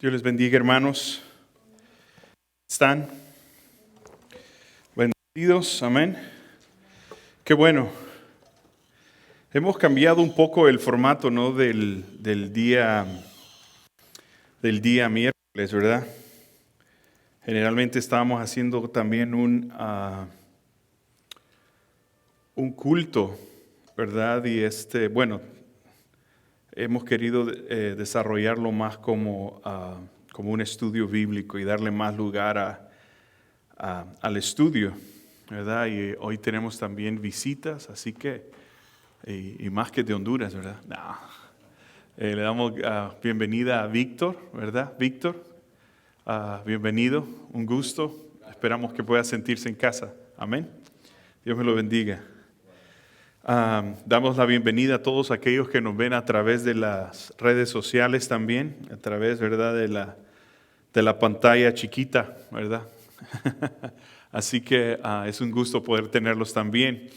Dios les bendiga, hermanos. ¿Están bendecidos? Amén. Qué bueno. Hemos cambiado un poco el formato, ¿no? del día miércoles, ¿verdad? Generalmente estábamos haciendo también un culto, ¿verdad? Y hemos querido desarrollarlo más como un estudio bíblico y darle más lugar al estudio, ¿verdad? Y hoy tenemos también visitas, así que, y más que de Honduras, ¿verdad? No. Le damos bienvenida a Víctor, ¿verdad? Víctor, bienvenido, un gusto. Esperamos que pueda sentirse en casa. Amén. Dios me lo bendiga. Damos la bienvenida a todos aquellos que nos ven a través de las redes sociales también, a través, ¿verdad?, de la pantalla chiquita, ¿verdad? Así que es un gusto poder tenerlos también.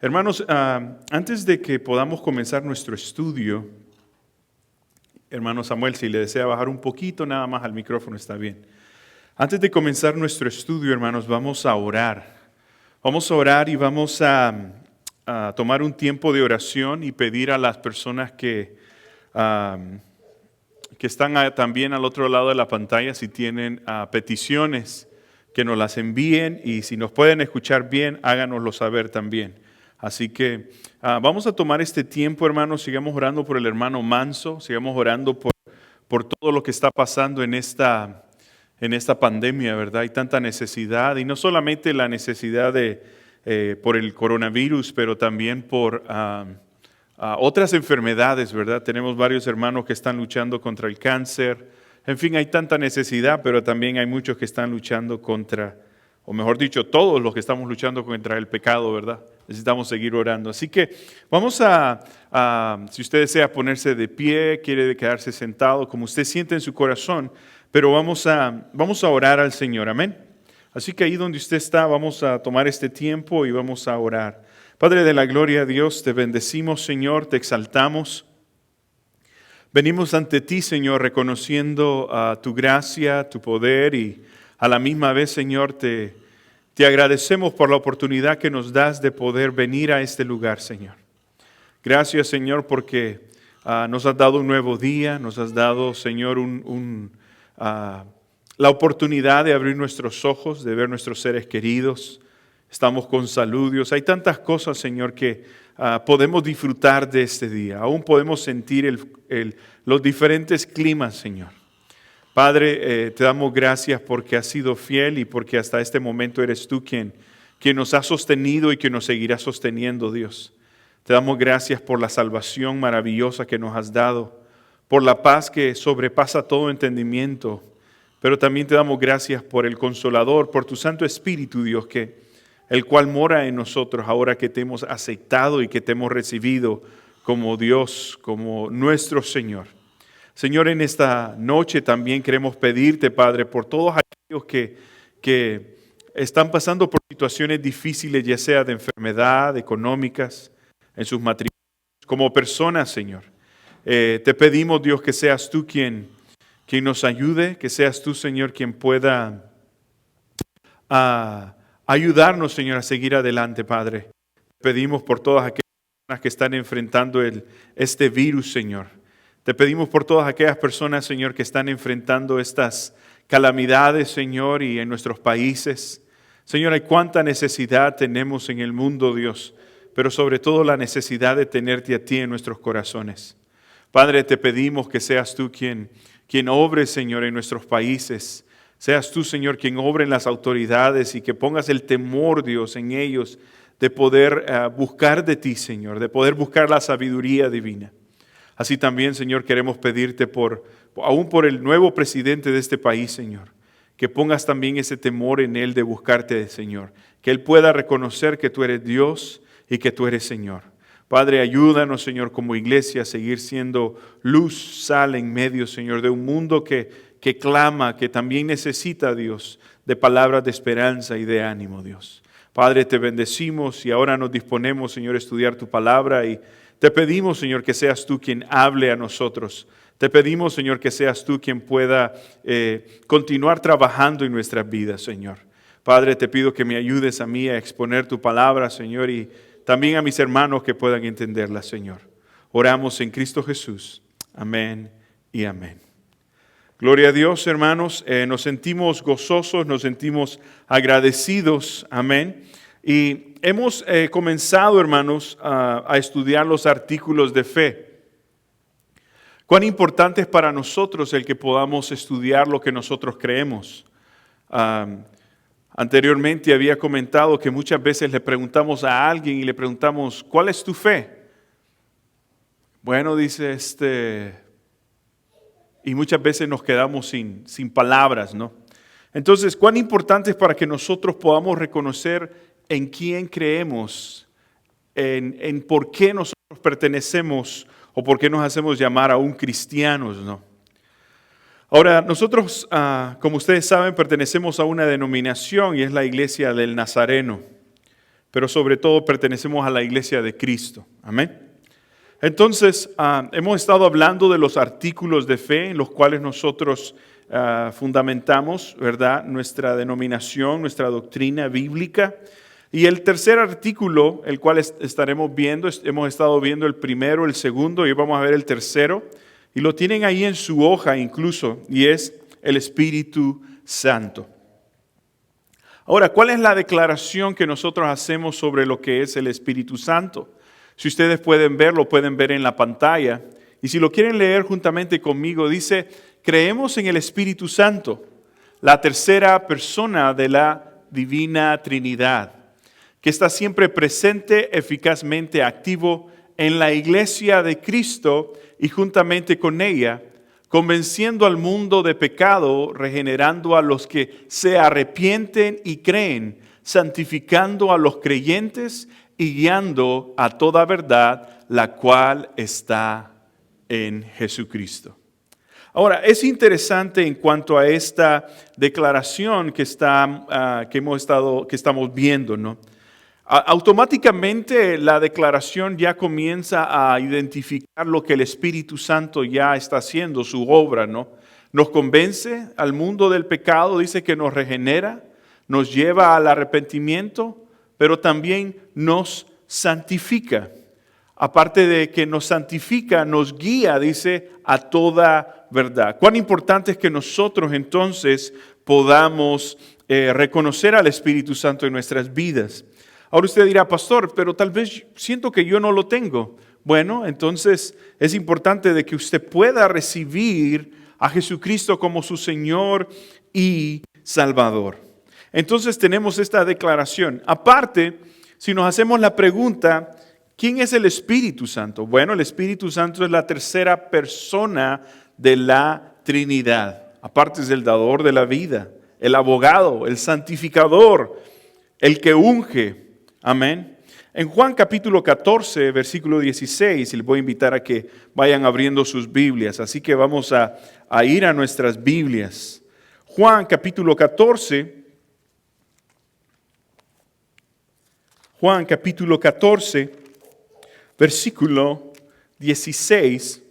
Hermanos, antes de que podamos comenzar nuestro estudio, hermano Samuel, si le desea bajar un poquito nada más al micrófono, está bien. Antes de comenzar nuestro estudio, hermanos, vamos a orar. Vamos a orar y vamos a tomar un tiempo de oración y pedir a las personas que están también al otro lado de la pantalla, si tienen peticiones, que nos las envíen, y si nos pueden escuchar bien, háganoslo saber también. Así que vamos a tomar este tiempo, hermanos, sigamos orando por el hermano Manso, sigamos orando por todo lo que está pasando en esta pandemia, ¿verdad? Hay tanta necesidad, y no solamente la necesidad por el coronavirus, pero también por otras enfermedades, ¿verdad? Tenemos varios hermanos que están luchando contra el cáncer. En fin, hay tanta necesidad, pero también hay muchos que están luchando contra, o mejor dicho, todos los que estamos luchando contra el pecado, ¿verdad? Necesitamos seguir orando. Así que vamos si usted desea ponerse de pie, quiere quedarse sentado, como usted siente en su corazón, pero vamos a orar al Señor, amén. Así que ahí donde usted está, vamos a tomar este tiempo y vamos a orar. Padre de la gloria, Dios, te bendecimos, Señor, te exaltamos. Venimos ante ti, Señor, reconociendo tu gracia, tu poder, y a la misma vez, Señor, te agradecemos por la oportunidad que nos das de poder venir a este lugar, Señor. Gracias, Señor, porque nos has dado un nuevo día, nos has dado, Señor, la oportunidad de abrir nuestros ojos, de ver nuestros seres queridos. Estamos con salud, Dios. Hay tantas cosas, Señor, que podemos disfrutar de este día. Aún podemos sentir los diferentes climas, Señor. Padre, te damos gracias porque has sido fiel y porque hasta este momento eres tú quien nos ha sostenido y que nos seguirá sosteniendo, Dios. Te damos gracias por la salvación maravillosa que nos has dado, por la paz que sobrepasa todo entendimiento, pero también te damos gracias por el Consolador, por tu Santo Espíritu, Dios, el cual mora en nosotros ahora que te hemos aceptado y que te hemos recibido como Dios, como nuestro Señor. Señor, en esta noche también queremos pedirte, Padre, por todos aquellos que están pasando por situaciones difíciles, ya sea de enfermedad, económicas, en sus matrimonios, como personas, Señor. Te pedimos, Dios, que seas tú quien nos ayude, que seas tú, Señor, quien pueda ayudarnos, Señor, a seguir adelante, Padre. Te pedimos por todas aquellas personas que están enfrentando este virus, Señor. Te pedimos por todas aquellas personas, Señor, que están enfrentando estas calamidades, Señor, y en nuestros países. Señor, hay cuánta necesidad tenemos en el mundo, Dios, pero sobre todo la necesidad de tenerte a ti en nuestros corazones. Padre, te pedimos que seas tú quien obre, Señor, en nuestros países. Seas tú, Señor, quien obre en las autoridades y que pongas el temor, Dios, en ellos de poder buscar de ti, Señor, de poder buscar la sabiduría divina. Así también, Señor, queremos pedirte aún por el nuevo presidente de este país, Señor, que pongas también ese temor en él de buscarte, Señor, que él pueda reconocer que tú eres Dios y que tú eres Señor. Padre, ayúdanos, Señor, como iglesia a seguir siendo luz, sal en medio, Señor, de un mundo que clama, que también necesita, Dios, de palabras de esperanza y de ánimo, Dios. Padre, te bendecimos y ahora nos disponemos, Señor, a estudiar tu palabra y te pedimos, Señor, que seas tú quien hable a nosotros. Te pedimos, Señor, que seas tú quien pueda continuar trabajando en nuestras vidas, Señor. Padre, te pido que me ayudes a mí a exponer tu palabra, Señor, y también a mis hermanos que puedan entenderla, Señor. Oramos en Cristo Jesús. Amén y amén. Gloria a Dios, hermanos. Nos sentimos gozosos, nos sentimos agradecidos. Amén. Y hemos comenzado, hermanos, a estudiar los artículos de fe. Cuán importante es para nosotros el que podamos estudiar lo que nosotros creemos. Anteriormente había comentado que muchas veces le preguntamos a alguien y le preguntamos, ¿cuál es tu fe? Bueno, dice y muchas veces nos quedamos sin palabras, ¿no? Entonces, cuán importante es para que nosotros podamos reconocer en quién creemos, en por qué nosotros pertenecemos o por qué nos hacemos llamar aún cristianos, ¿no? Ahora, nosotros, como ustedes saben, pertenecemos a una denominación y es la Iglesia del Nazareno, pero sobre todo pertenecemos a la Iglesia de Cristo. Amén. Entonces, hemos estado hablando de los artículos de fe en los cuales nosotros fundamentamos, ¿verdad?, nuestra denominación, nuestra doctrina bíblica. Y el tercer artículo, el cual estaremos viendo, hemos estado viendo el primero, el segundo, y vamos a ver el tercero. Y lo tienen ahí en su hoja incluso, y es el Espíritu Santo. Ahora, ¿cuál es la declaración que nosotros hacemos sobre lo que es el Espíritu Santo? Si ustedes pueden ver, lo pueden ver en la pantalla. Y si lo quieren leer juntamente conmigo, dice, creemos en el Espíritu Santo, la tercera persona de la Divina Trinidad, que está siempre presente, eficazmente activo en la Iglesia de Cristo y juntamente con ella, convenciendo al mundo de pecado, regenerando a los que se arrepienten y creen, santificando a los creyentes y guiando a toda verdad, la cual está en Jesucristo. Ahora, es interesante en cuanto a esta declaración que estamos viendo, ¿no? Automáticamente la declaración ya comienza a identificar lo que el Espíritu Santo ya está haciendo, su obra, ¿no? Nos convence al mundo del pecado, dice que nos regenera, nos lleva al arrepentimiento, pero también nos santifica. Aparte de que nos santifica, nos guía, dice, a toda verdad. Cuán importante es que nosotros entonces podamos reconocer al Espíritu Santo en nuestras vidas. Ahora usted dirá, pastor, pero tal vez siento que yo no lo tengo. Bueno, entonces es importante de que usted pueda recibir a Jesucristo como su Señor y Salvador. Entonces tenemos esta declaración. Aparte, si nos hacemos la pregunta, ¿quién es el Espíritu Santo? Bueno, el Espíritu Santo es la tercera persona de la Trinidad. Aparte es el dador de la vida, el abogado, el santificador, el que unge. Amén. En Juan capítulo 14, versículo 16, y les voy a invitar a que vayan abriendo sus Biblias. Así que vamos a ir a nuestras Biblias. Juan capítulo 14. Juan capítulo 14, versículo 16.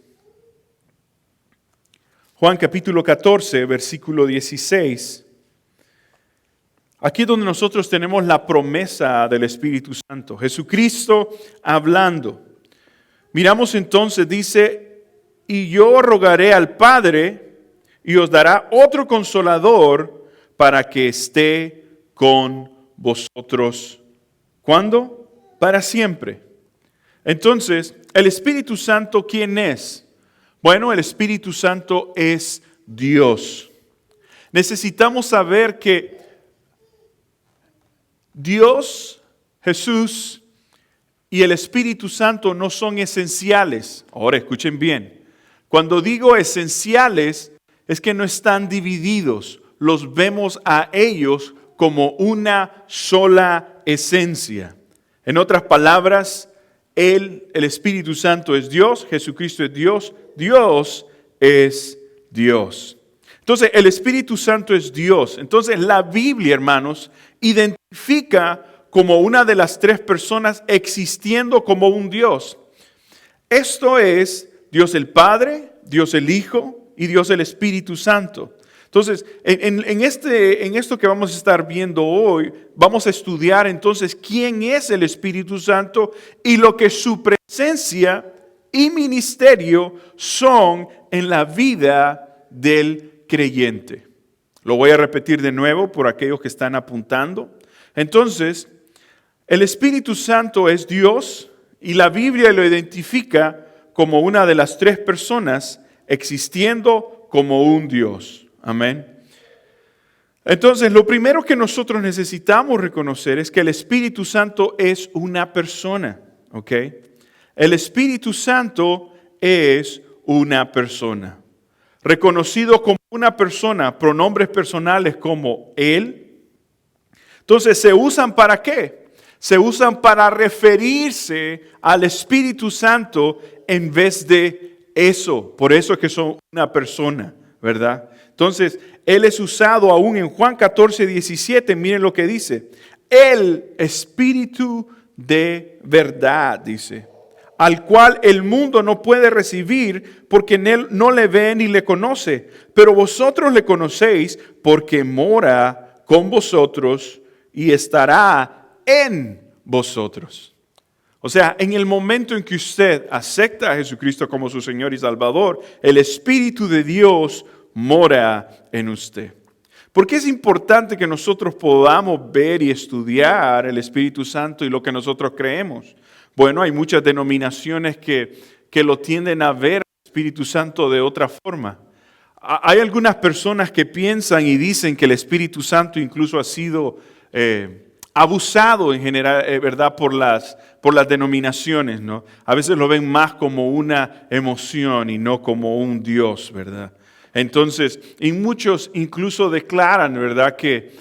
Juan capítulo 14, versículo 16. Aquí es donde nosotros tenemos la promesa del Espíritu Santo. Jesucristo hablando. Miramos entonces, dice, y yo rogaré al Padre y os dará otro consolador para que esté con vosotros. ¿Cuándo? Para siempre. Entonces, el Espíritu Santo, ¿quién es? Bueno, el Espíritu Santo es Dios. Necesitamos saber que Dios, Jesús y el Espíritu Santo no son esenciales. Ahora escuchen bien. Cuando digo esenciales, es que no están divididos. Los vemos a ellos como una sola esencia. En otras palabras, el Espíritu Santo es Dios, Jesucristo es Dios, Dios es Dios. Entonces, el Espíritu Santo es Dios. Entonces, la Biblia, hermanos, identifica como una de las tres personas existiendo como un Dios. Esto es Dios el Padre, Dios el Hijo y Dios el Espíritu Santo. Entonces, en esto que vamos a estar viendo hoy, vamos a estudiar entonces quién es el Espíritu Santo y lo que su presencia y ministerio son en la vida del creyente. Lo voy a repetir de nuevo por aquellos que están apuntando. Entonces, el Espíritu Santo es Dios y la Biblia lo identifica como una de las tres personas existiendo como un Dios. Amén. Entonces, lo primero que nosotros necesitamos reconocer es que el Espíritu Santo es una persona, ¿ok? El Espíritu Santo es una persona. Reconocido como una persona, pronombres personales como Él. Entonces, ¿se usan para qué? Se usan para referirse al Espíritu Santo en vez de eso. Por eso es que son una persona, ¿verdad? Entonces, Él es usado aún en Juan 14, 17. Miren lo que dice. El Espíritu de verdad, dice, al cual el mundo no puede recibir porque en Él no le ve ni le conoce. Pero vosotros le conocéis porque mora con vosotros y estará en vosotros. O sea, en el momento en que usted acepta a Jesucristo como su Señor y Salvador, el Espíritu de Dios mora en usted. ¿Por qué es importante que nosotros podamos ver y estudiar el Espíritu Santo y lo que nosotros creemos? Bueno, hay muchas denominaciones que lo tienden a ver al Espíritu Santo de otra forma. Hay algunas personas que piensan y dicen que el Espíritu Santo incluso ha sido abusado en general, ¿verdad? Por las denominaciones, ¿no? A veces lo ven más como una emoción y no como un Dios, ¿verdad? Entonces, y muchos incluso declaran, ¿verdad?, que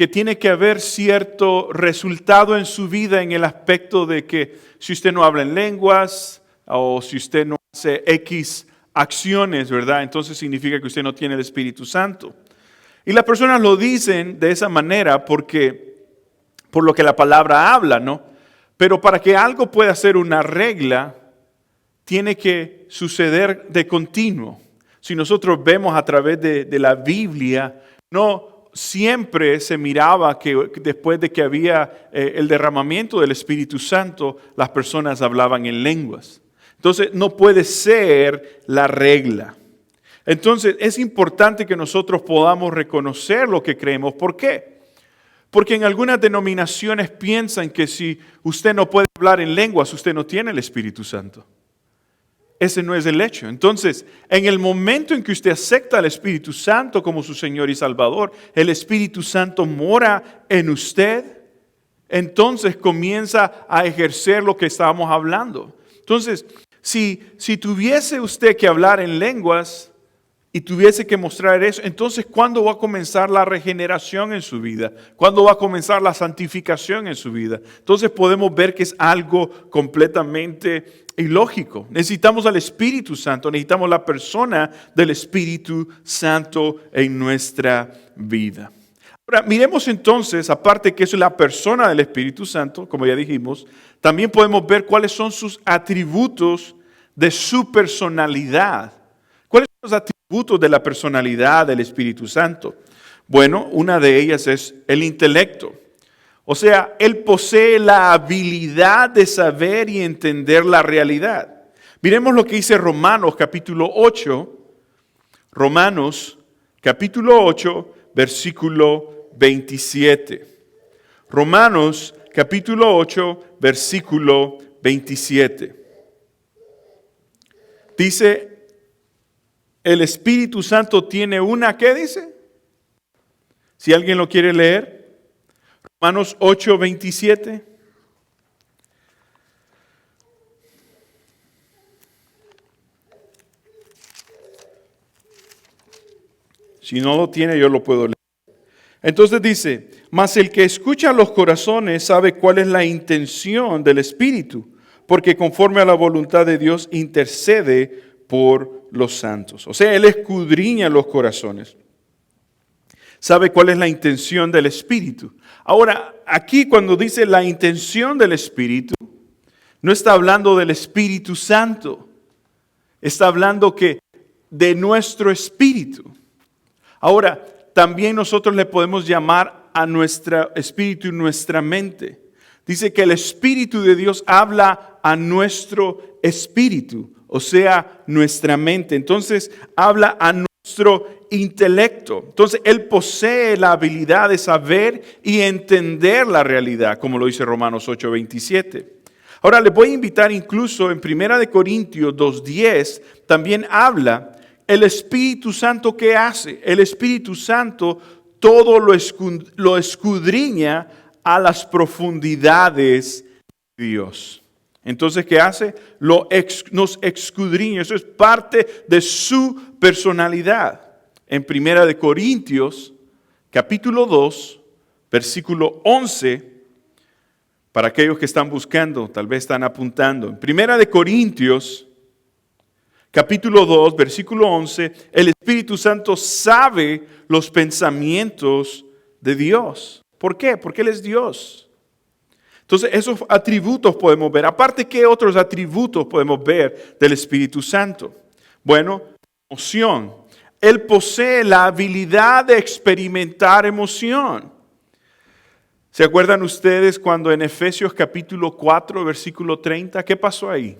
tiene que haber cierto resultado en su vida en el aspecto de que si usted no habla en lenguas o si usted no hace X acciones, ¿verdad?, entonces significa que usted no tiene el Espíritu Santo. Y las personas lo dicen de esa manera por lo que la palabra habla, ¿no? Pero para que algo pueda ser una regla, tiene que suceder de continuo. Si nosotros vemos a través de la Biblia, no siempre se miraba que después de que había el derramamiento del Espíritu Santo, las personas hablaban en lenguas. Entonces no puede ser la regla. Entonces, es importante que nosotros podamos reconocer lo que creemos. ¿Por qué? Porque en algunas denominaciones piensan que si usted no puede hablar en lenguas, usted no tiene el Espíritu Santo. Ese no es el hecho. Entonces, en el momento en que usted acepta al Espíritu Santo como su Señor y Salvador, el Espíritu Santo mora en usted, entonces comienza a ejercer lo que estábamos hablando. Entonces, si tuviese usted que hablar en lenguas y tuviese que mostrar eso, entonces ¿cuándo va a comenzar la regeneración en su vida? ¿Cuándo va a comenzar la santificación en su vida? Entonces podemos ver que es algo completamente ilógico. Necesitamos al Espíritu Santo, necesitamos la persona del Espíritu Santo en nuestra vida. Ahora, miremos entonces, aparte que eso es la persona del Espíritu Santo, como ya dijimos, también podemos ver cuáles son sus atributos de su personalidad. ¿Cuáles son los atributos de la personalidad del Espíritu Santo? Bueno, una de ellas es el intelecto. O sea, Él posee la habilidad de saber y entender la realidad. Miremos lo que dice Romanos capítulo 8. Romanos capítulo 8, versículo 27. Romanos capítulo 8, versículo 27. Dice, el Espíritu Santo tiene una, ¿qué dice? Si alguien lo quiere leer. Romanos 8, 27. Si no lo tiene, yo lo puedo leer. Entonces dice, mas el que escucha los corazones sabe cuál es la intención del Espíritu, porque conforme a la voluntad de Dios intercede por los santos. O sea, Él escudriña los corazones. Sabe cuál es la intención del Espíritu. Ahora, aquí cuando dice la intención del Espíritu, no está hablando del Espíritu Santo. Está hablando que de nuestro espíritu. Ahora, también nosotros le podemos llamar a nuestro espíritu y nuestra mente. Dice que el Espíritu de Dios habla a nuestro espíritu, o sea, nuestra mente. Entonces, habla a nuestro intelecto. Entonces, Él posee la habilidad de saber y entender la realidad, como lo dice Romanos 8, 27. Ahora, les voy a invitar incluso en 1 Corintios 2:10, también habla el Espíritu Santo, ¿qué hace? El Espíritu Santo todo lo escudriña a las profundidades de Dios. Entonces, ¿qué hace? Nos escudriña. Eso es parte de su personalidad. En 1 Corintios, capítulo 2, versículo 11, para aquellos que están buscando, tal vez están apuntando. En 1 Corintios, capítulo 2, versículo 11, el Espíritu Santo sabe los pensamientos de Dios. ¿Por qué? Porque Él es Dios. Entonces, esos atributos podemos ver. Aparte, ¿qué otros atributos podemos ver del Espíritu Santo? Bueno, emoción. Él posee la habilidad de experimentar emoción. ¿Se acuerdan ustedes cuando en Efesios capítulo 4, versículo 30, qué pasó ahí?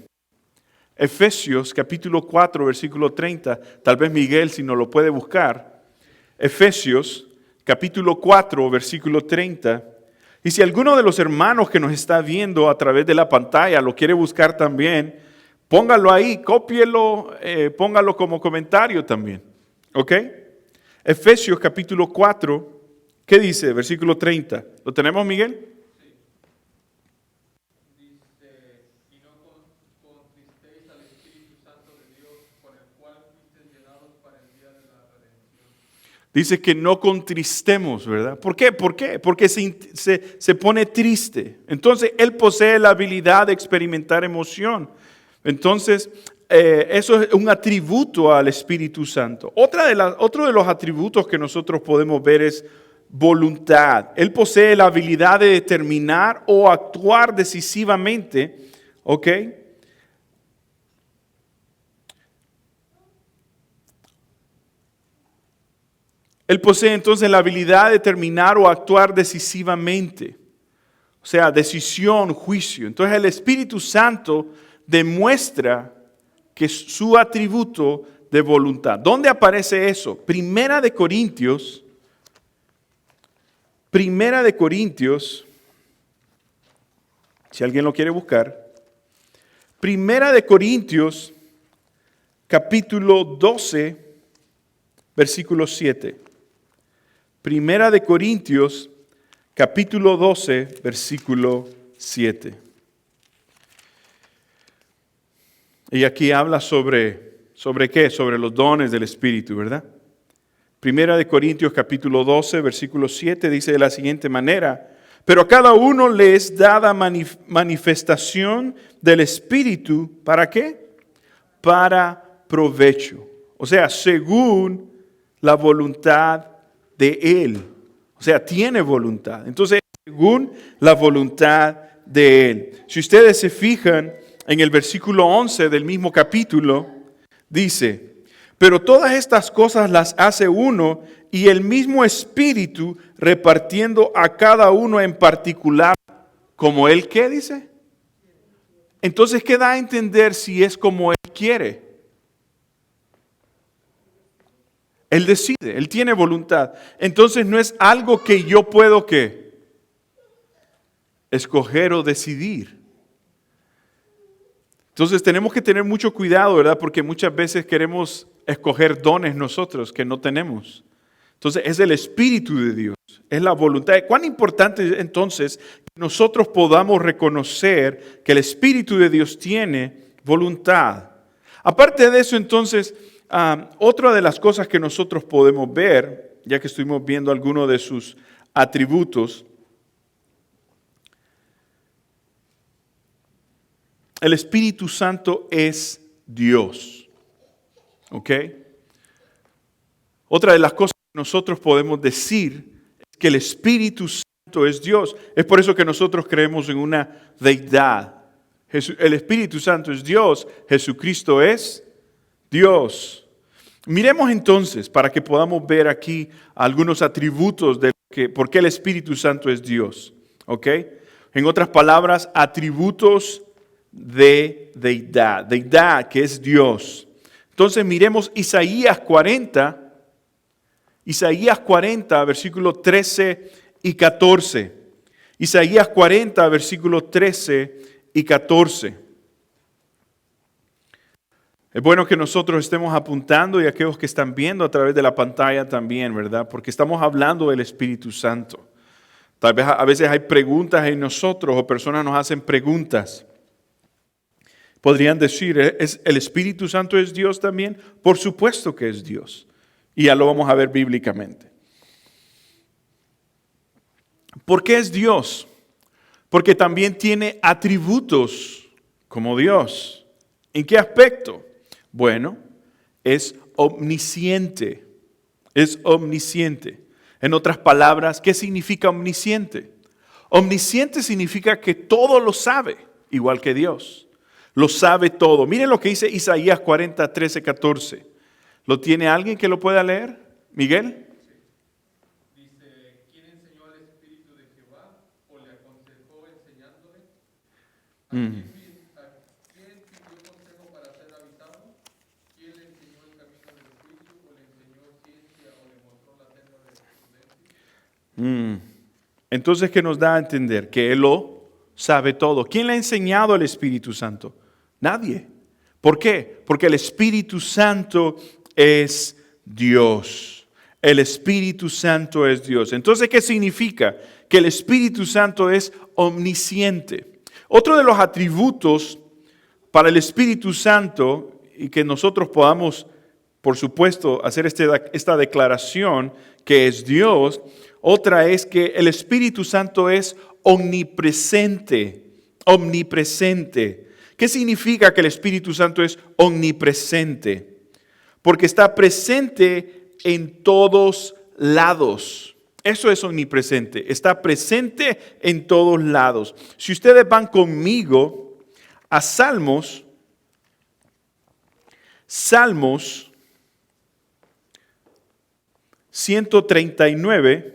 Efesios capítulo 4, versículo 30, tal vez Miguel si no lo puede buscar. Efesios capítulo 4, versículo 30. Y si alguno de los hermanos que nos está viendo a través de la pantalla lo quiere buscar también, póngalo ahí, cópielo, póngalo como comentario también. ¿Ok? Efesios capítulo 4, ¿qué dice? Versículo 30. ¿Lo tenemos, Miguel? Dice que no contristemos, ¿verdad? ¿Por qué? ¿Por qué? Porque se pone triste. Entonces, Él posee la habilidad de experimentar emoción. Entonces, eso es un atributo al Espíritu Santo. Otro de los atributos que nosotros podemos ver es voluntad. Él posee la habilidad de determinar o actuar decisivamente, ¿ok? Él posee entonces la habilidad de determinar o actuar decisivamente. O sea, decisión, juicio. Entonces el Espíritu Santo demuestra que su atributo de voluntad. ¿Dónde aparece eso? Primera de Corintios, si alguien lo quiere buscar, Primera de Corintios, capítulo 12, versículo 7. Primera de Corintios, capítulo 12, versículo 7. Y aquí habla ¿sobre qué? Sobre los dones del Espíritu, ¿verdad? Primera de Corintios, capítulo 12, versículo 7, dice de la siguiente manera: pero a cada uno le es dada manifestación del Espíritu, ¿para qué? Para provecho. O sea, según la voluntad de Él. O sea, tiene voluntad. Entonces, según la voluntad de Él. Si ustedes se fijan en el versículo 11 del mismo capítulo, dice: pero todas estas cosas las hace uno y el mismo Espíritu, repartiendo a cada uno en particular como Él, ¿qué dice? Entonces, ¿qué da a entender si es como Él quiere? Él decide, Él tiene voluntad. Entonces no es algo que yo puedo ¿qué? Escoger o decidir. Entonces tenemos que tener mucho cuidado, ¿verdad? Porque muchas veces queremos escoger dones nosotros que no tenemos. Entonces es el Espíritu de Dios, es la voluntad. ¿Cuán importante es entonces que nosotros podamos reconocer que el Espíritu de Dios tiene voluntad? Aparte de eso, entonces, otra de las cosas que nosotros podemos ver, ya que estuvimos viendo algunos de sus atributos, el Espíritu Santo es Dios. ¿Ok? Otra de las cosas que nosotros podemos decir es que el Espíritu Santo es Dios. Es por eso que nosotros creemos en una deidad. El Espíritu Santo es Dios, Jesucristo es Dios. Miremos entonces, para que podamos ver aquí algunos atributos de por qué el Espíritu Santo es Dios. ¿Ok? En otras palabras, atributos de deidad. Deidad, que es Dios. Entonces miremos Isaías 40, versículos 13 y 14. Isaías 40, versículos 13 y 14. Es bueno que nosotros estemos apuntando y aquellos que están viendo a través de la pantalla también, ¿verdad? Porque estamos hablando del Espíritu Santo. Tal vez a veces hay preguntas en nosotros o personas nos hacen preguntas. Podrían decir, ¿el Espíritu Santo es Dios también? Por supuesto que es Dios. Y ya lo vamos a ver bíblicamente. ¿Por qué es Dios? Porque también tiene atributos como Dios. ¿En qué aspecto? Bueno, es omnisciente. Es omnisciente. En otras palabras, ¿qué significa omnisciente? Omnisciente significa que todo lo sabe, igual que Dios. Lo sabe todo. Miren lo que dice Isaías 40, 13, 14. ¿Lo tiene alguien que lo pueda leer? ¿Miguel? Dice, ¿quién enseñó al Espíritu de Jehová o le aconsejó enseñándole? ¿A quién pidió consejo para ser avisado? ¿Quién le enseñó el camino del juicio o le enseñó ciencia o le mostró la senda de prudencia? Entonces, ¿qué nos da a entender? Que Él lo sabe todo. ¿Quién le ha enseñado al Espíritu Santo? Nadie. ¿Por qué? Porque el Espíritu Santo es Dios. El Espíritu Santo es Dios. Entonces, ¿qué significa? Que el Espíritu Santo es omnisciente. Otro de los atributos para el Espíritu Santo y que nosotros podamos, por supuesto, hacer esta declaración que es Dios, otra es que el Espíritu Santo es omnipresente. Omnipresente. ¿Qué significa que el Espíritu Santo es omnipresente? Porque está presente en todos lados. Eso es omnipresente. Está presente en todos lados. Si ustedes van conmigo a Salmos 139.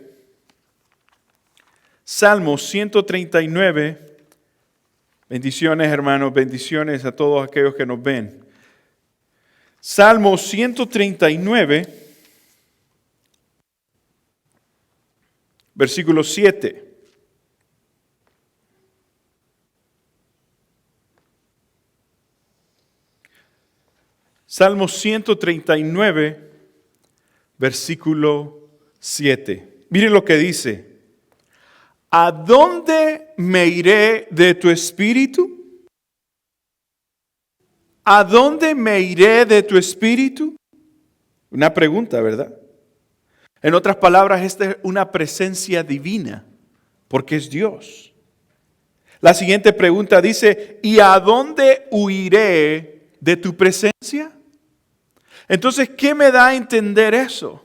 Salmos 139. Bendiciones, hermanos, bendiciones a todos aquellos que nos ven. Salmo 139, versículo 7. Salmo 139, versículo 7. Miren lo que dice. ¿A dónde me iré de tu espíritu? ¿A dónde me iré de tu espíritu? Una pregunta, ¿verdad? En otras palabras, esta es una presencia divina, porque es Dios. La siguiente pregunta dice, ¿y a dónde huiré de tu presencia? Entonces, ¿qué me da a entender eso?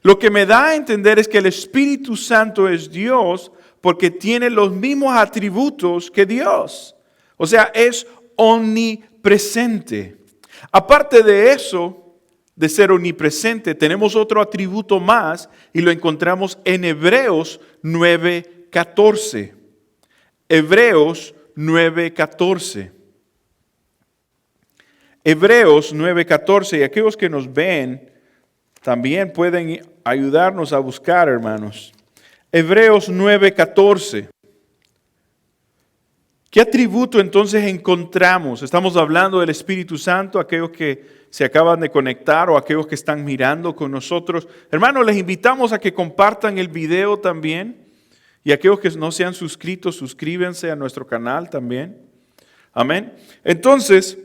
Lo que me da a entender es que el Espíritu Santo es Dios porque tiene los mismos atributos que Dios. O sea, es omnipresente. Aparte de eso, de ser omnipresente, tenemos otro atributo más y lo encontramos en Hebreos 9:14. Hebreos 9:14. Hebreos 9:14, y aquellos que nos ven también pueden ayudarnos a buscar, hermanos. Hebreos 9:14. ¿Qué atributo entonces encontramos? Estamos hablando del Espíritu Santo, aquellos que se acaban de conectar o aquellos que están mirando con nosotros. Hermanos, les invitamos a que compartan el video también. Y aquellos que no se han suscrito, suscríbanse a nuestro canal también. Amén. Entonces,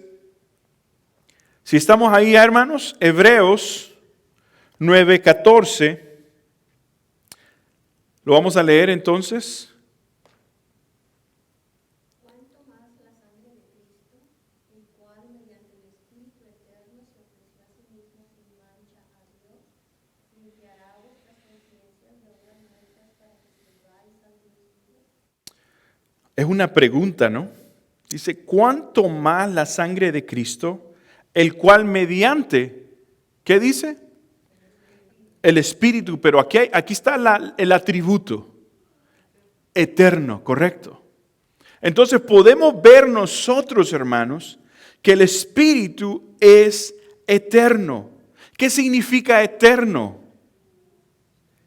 si estamos ahí, hermanos, Hebreos 9:14, lo vamos a leer entonces. Cuanto más la sangre de Cristo, el cual mediante el Espíritu eterno se ofreció a sí mismo sin mancha a Dios, limpiará vuestras conciencias de obras muertas para que sirváis al Dios vivo. Es una pregunta, ¿no? Dice, ¿cuánto más la sangre de Cristo, el cual mediante, ¿qué dice? El Espíritu, pero aquí está el atributo eterno, correcto. Entonces podemos ver nosotros, hermanos, que el Espíritu es eterno. ¿Qué significa eterno?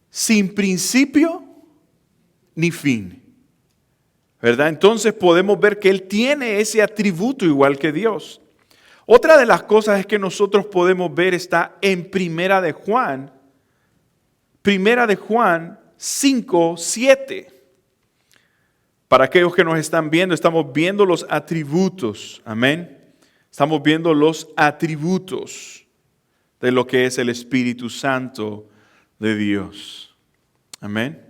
Sin principio ni fin. ¿Verdad? Entonces podemos ver que Él tiene ese atributo igual que Dios. Otra de las cosas es que nosotros podemos ver está en Primera de Juan 5:7. Para aquellos que nos están viendo, estamos viendo los atributos. Amén. Estamos viendo los atributos de lo que es el Espíritu Santo de Dios. Amén.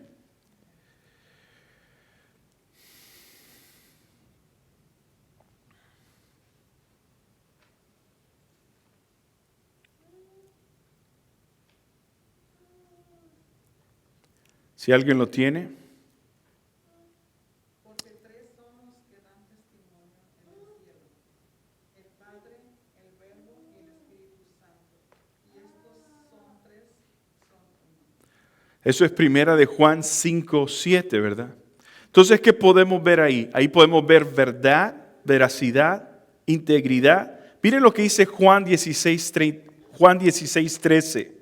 Si alguien lo tiene. Porque tres son los que dan testimonio en el cielo: el Padre, el Verbo y el Espíritu Santo. Y estos son tres, son uno. Eso es Primera de Juan 5:7, ¿verdad? Entonces, ¿qué podemos ver ahí? Ahí podemos ver verdad, veracidad, integridad. Miren lo que dice Juan 16:13. Juan 16:13.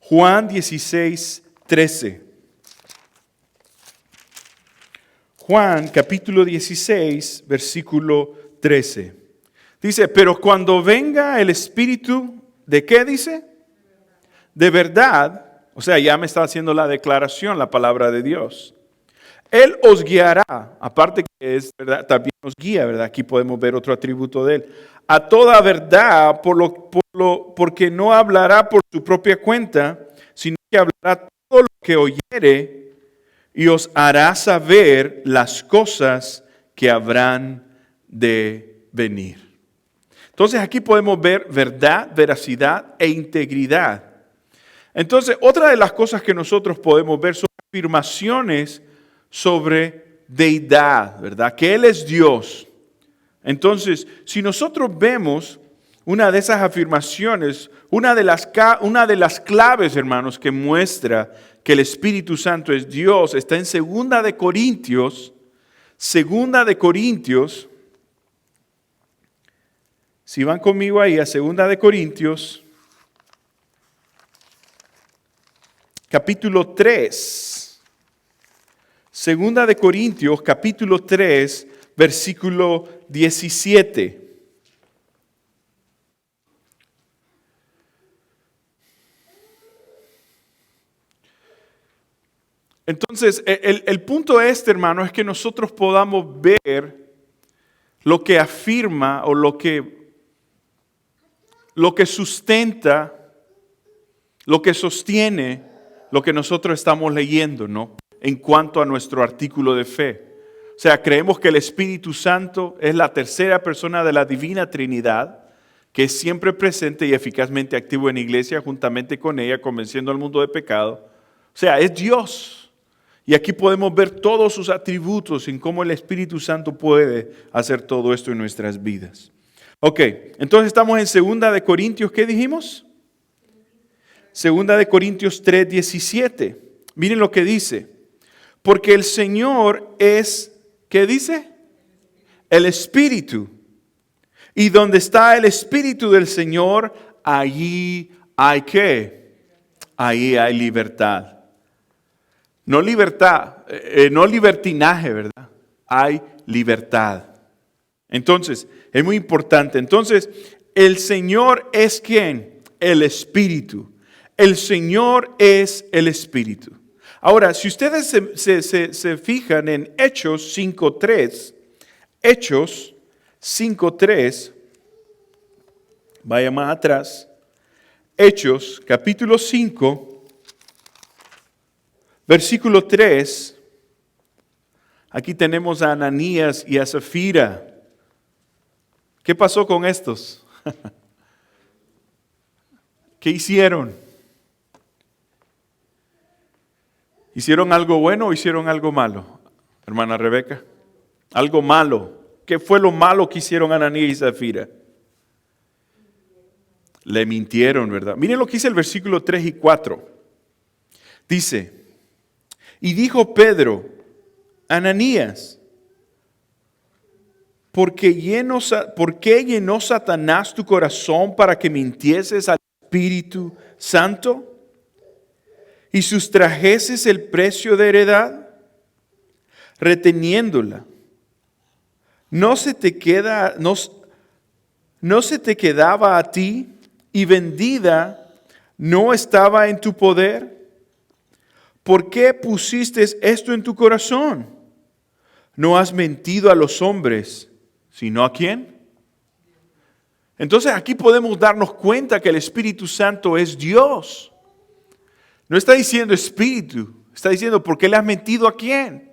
Juan 16:13. Juan capítulo 16, versículo 13. Dice, pero cuando venga el Espíritu, ¿de qué dice? De verdad. O sea, ya me está haciendo la declaración, la palabra de Dios. Él os guiará, aparte que es verdad, también nos guía, ¿verdad? Aquí podemos ver otro atributo de Él. A toda verdad, porque no hablará por su propia cuenta, sino que hablará todo lo que oyere y os hará saber las cosas que habrán de venir. Entonces aquí podemos ver verdad, veracidad e integridad. Entonces, otra de las cosas que nosotros podemos ver son afirmaciones sobre deidad, ¿verdad? Que Él es Dios. Entonces, si nosotros vemos una de esas afirmaciones, una de las claves, hermanos, que muestra que el Espíritu Santo es Dios, está en 2 de Corintios, Si van conmigo ahí a 2 de Corintios, capítulo 3. 2 de Corintios, capítulo 3, versículo 17. Entonces, el punto hermano, es que nosotros podamos ver lo que afirma o lo que sustenta, lo que sostiene lo que nosotros estamos leyendo, ¿no? En cuanto a nuestro artículo de fe. O sea, creemos que el Espíritu Santo es la tercera persona de la Divina Trinidad, que es siempre presente y eficazmente activo en la iglesia, juntamente con ella, convenciendo al mundo de pecado. O sea, es Dios. Y aquí podemos ver todos sus atributos en cómo el Espíritu Santo puede hacer todo esto en nuestras vidas. Ok, entonces estamos en 2 de Corintios, ¿qué dijimos? 2 de Corintios 3, 17. Miren lo que dice. Porque el Señor es, ¿qué dice? El Espíritu. Y donde está el Espíritu del Señor, allí hay ¿qué? Ahí hay libertad. No libertad, no libertinaje, ¿verdad? Hay libertad. Entonces, es muy importante. Entonces, el Señor es ¿quién? El Espíritu. El Señor es el Espíritu. Ahora, si ustedes se fijan en Hechos 5.3, Hechos 5.3, vaya más atrás, Hechos capítulo 5, versículo 3, aquí tenemos a Ananías y a Zafira. ¿Qué pasó con estos? ¿Qué hicieron? ¿Hicieron algo bueno o hicieron algo malo, hermana Rebeca? Algo malo. ¿Qué fue lo malo que hicieron Ananías y Zafira? Le mintieron, ¿verdad? Miren lo que dice el versículo 3 y 4. Dice, y dijo Pedro, Ananías, ¿por qué llenó Satanás tu corazón para que mintieses al Espíritu Santo y sustrajeses el precio de heredad, reteniéndola? ¿No se te quedaba a ti y vendida no estaba en tu poder? ¿Por qué pusiste esto en tu corazón? No has mentido a los hombres, sino ¿a quién? Entonces aquí podemos darnos cuenta que el Espíritu Santo es Dios. No está diciendo Espíritu, está diciendo ¿por qué le has mentido a quién?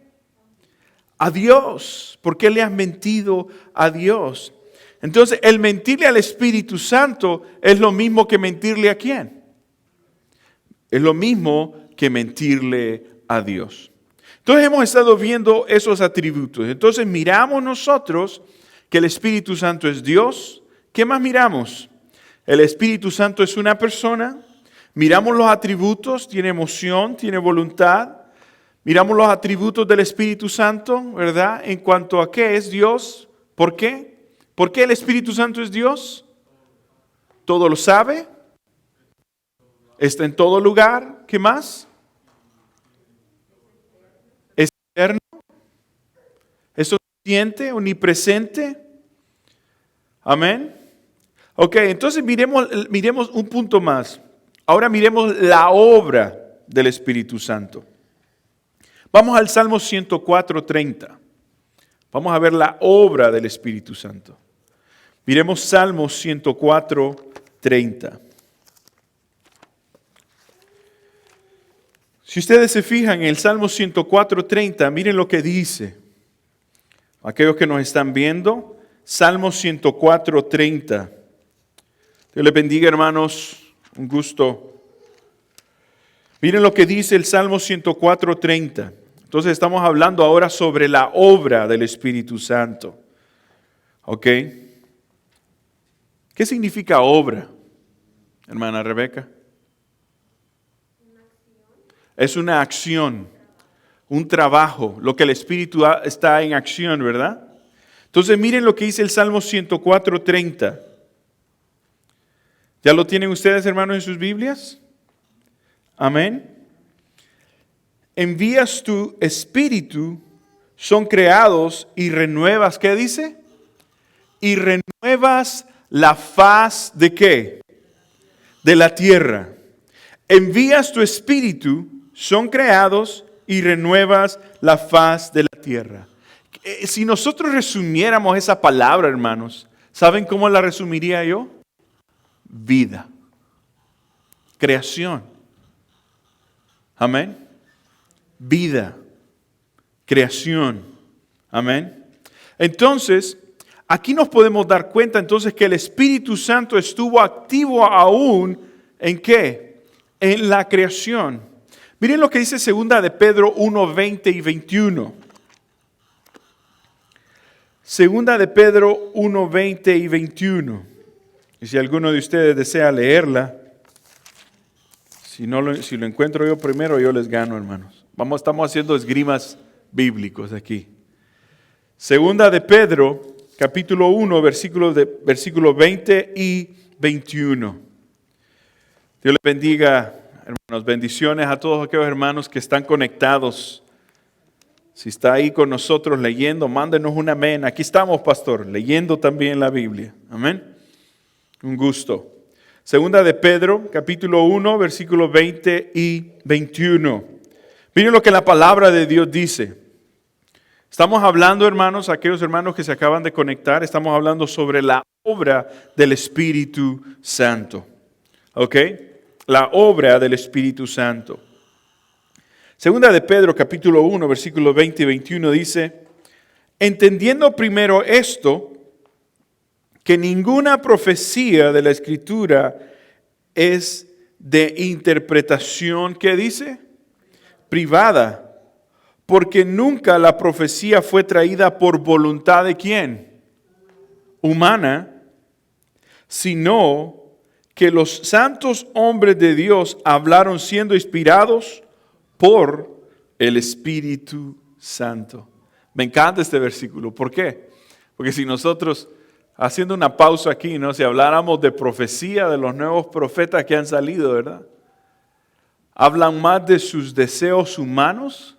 A Dios. ¿Por qué le has mentido a Dios? Entonces el mentirle al Espíritu Santo es lo mismo que mentirle a quién. Es lo mismo que mentirle a Dios. Entonces hemos estado viendo esos atributos. Entonces miramos nosotros que el Espíritu Santo es Dios. ¿Qué más miramos? El Espíritu Santo es una persona. Miramos los atributos, tiene emoción, tiene voluntad. Miramos los atributos del Espíritu Santo, ¿verdad? En cuanto a qué es Dios. ¿Por qué? ¿Por qué el Espíritu Santo es Dios? Todo lo sabe. Está en todo lugar. ¿Qué más? Es eterno. Es omnisciente, omnipresente. Amén. Ok, entonces miremos un punto más. Ahora miremos la obra del Espíritu Santo. Vamos al Salmo 104:30. Vamos a ver la obra del Espíritu Santo. Miremos Salmo 104:30. Si ustedes se fijan en el Salmo 104:30, miren lo que dice. Aquellos que nos están viendo, Salmo 104:30. Dios les bendiga, hermanos. Un gusto. Miren lo que dice el Salmo 104:30. Entonces estamos hablando ahora sobre la obra del Espíritu Santo. ¿Ok? ¿Qué significa obra, hermana Rebeca? Es una acción, un trabajo, lo que el Espíritu está en acción, ¿verdad? Entonces miren lo que dice el Salmo 104:30. ¿Ya lo tienen ustedes, hermanos, en sus Biblias? Amén. Envías tu espíritu, son creados y renuevas, ¿qué dice? Y renuevas la faz ¿de qué? De la tierra. Envías tu espíritu, son creados y renuevas la faz de la tierra. Si nosotros resumiéramos esa palabra, hermanos, ¿saben cómo la resumiría yo? Vida. Creación. Amén. Vida. Creación. Amén. Entonces, aquí nos podemos dar cuenta entonces que el Espíritu Santo estuvo activo aún ¿en qué? En la creación. Miren lo que dice 2 de Pedro 1, 20 y 21. 2 de Pedro 1, 20 y 21. Y si alguno de ustedes desea leerla, si lo encuentro yo primero, yo les gano, hermanos. Estamos haciendo esgrimas bíblicos aquí. 2 de Pedro, capítulo 1, versículos 20 y 21. Dios les bendiga, hermanos. Bendiciones a todos aquellos hermanos que están conectados. Si está ahí con nosotros leyendo, mándenos un amén. Aquí estamos, pastor, leyendo también la Biblia. Amén. Un gusto. 2 de Pedro, capítulo 1, versículos 20 y 21. Miren lo que la palabra de Dios dice. Estamos hablando, hermanos, aquellos hermanos que se acaban de conectar, estamos hablando sobre la obra del Espíritu Santo. ¿Ok? La obra del Espíritu Santo. 2 de Pedro, capítulo 1, versículos 20 y 21 dice, entendiendo primero esto, que ninguna profecía de la Escritura es de interpretación, ¿qué dice? Privada, porque nunca la profecía fue traída por voluntad de ¿quién? Humana, sino que los santos hombres de Dios hablaron siendo inspirados por el Espíritu Santo. Me encanta este versículo. ¿Por qué? Porque si nosotros, haciendo una pausa aquí, ¿no? Si habláramos de profecía de los nuevos profetas que han salido, ¿verdad? Hablan más de sus deseos humanos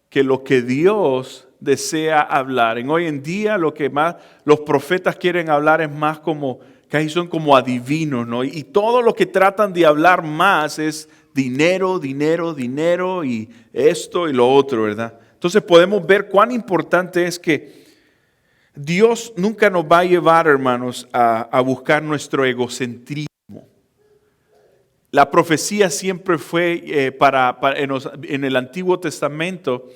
que lo que Dios desea hablar. Hoy en día lo que más los profetas quieren hablar es más como, que ahí son como adivinos, ¿no? Y todo lo que tratan de hablar más es dinero, dinero, dinero y esto y lo otro, ¿verdad? Entonces podemos ver cuán importante es que Dios nunca nos va a llevar, hermanos, a buscar nuestro egocentrismo. La profecía siempre fue en el Antiguo Testamento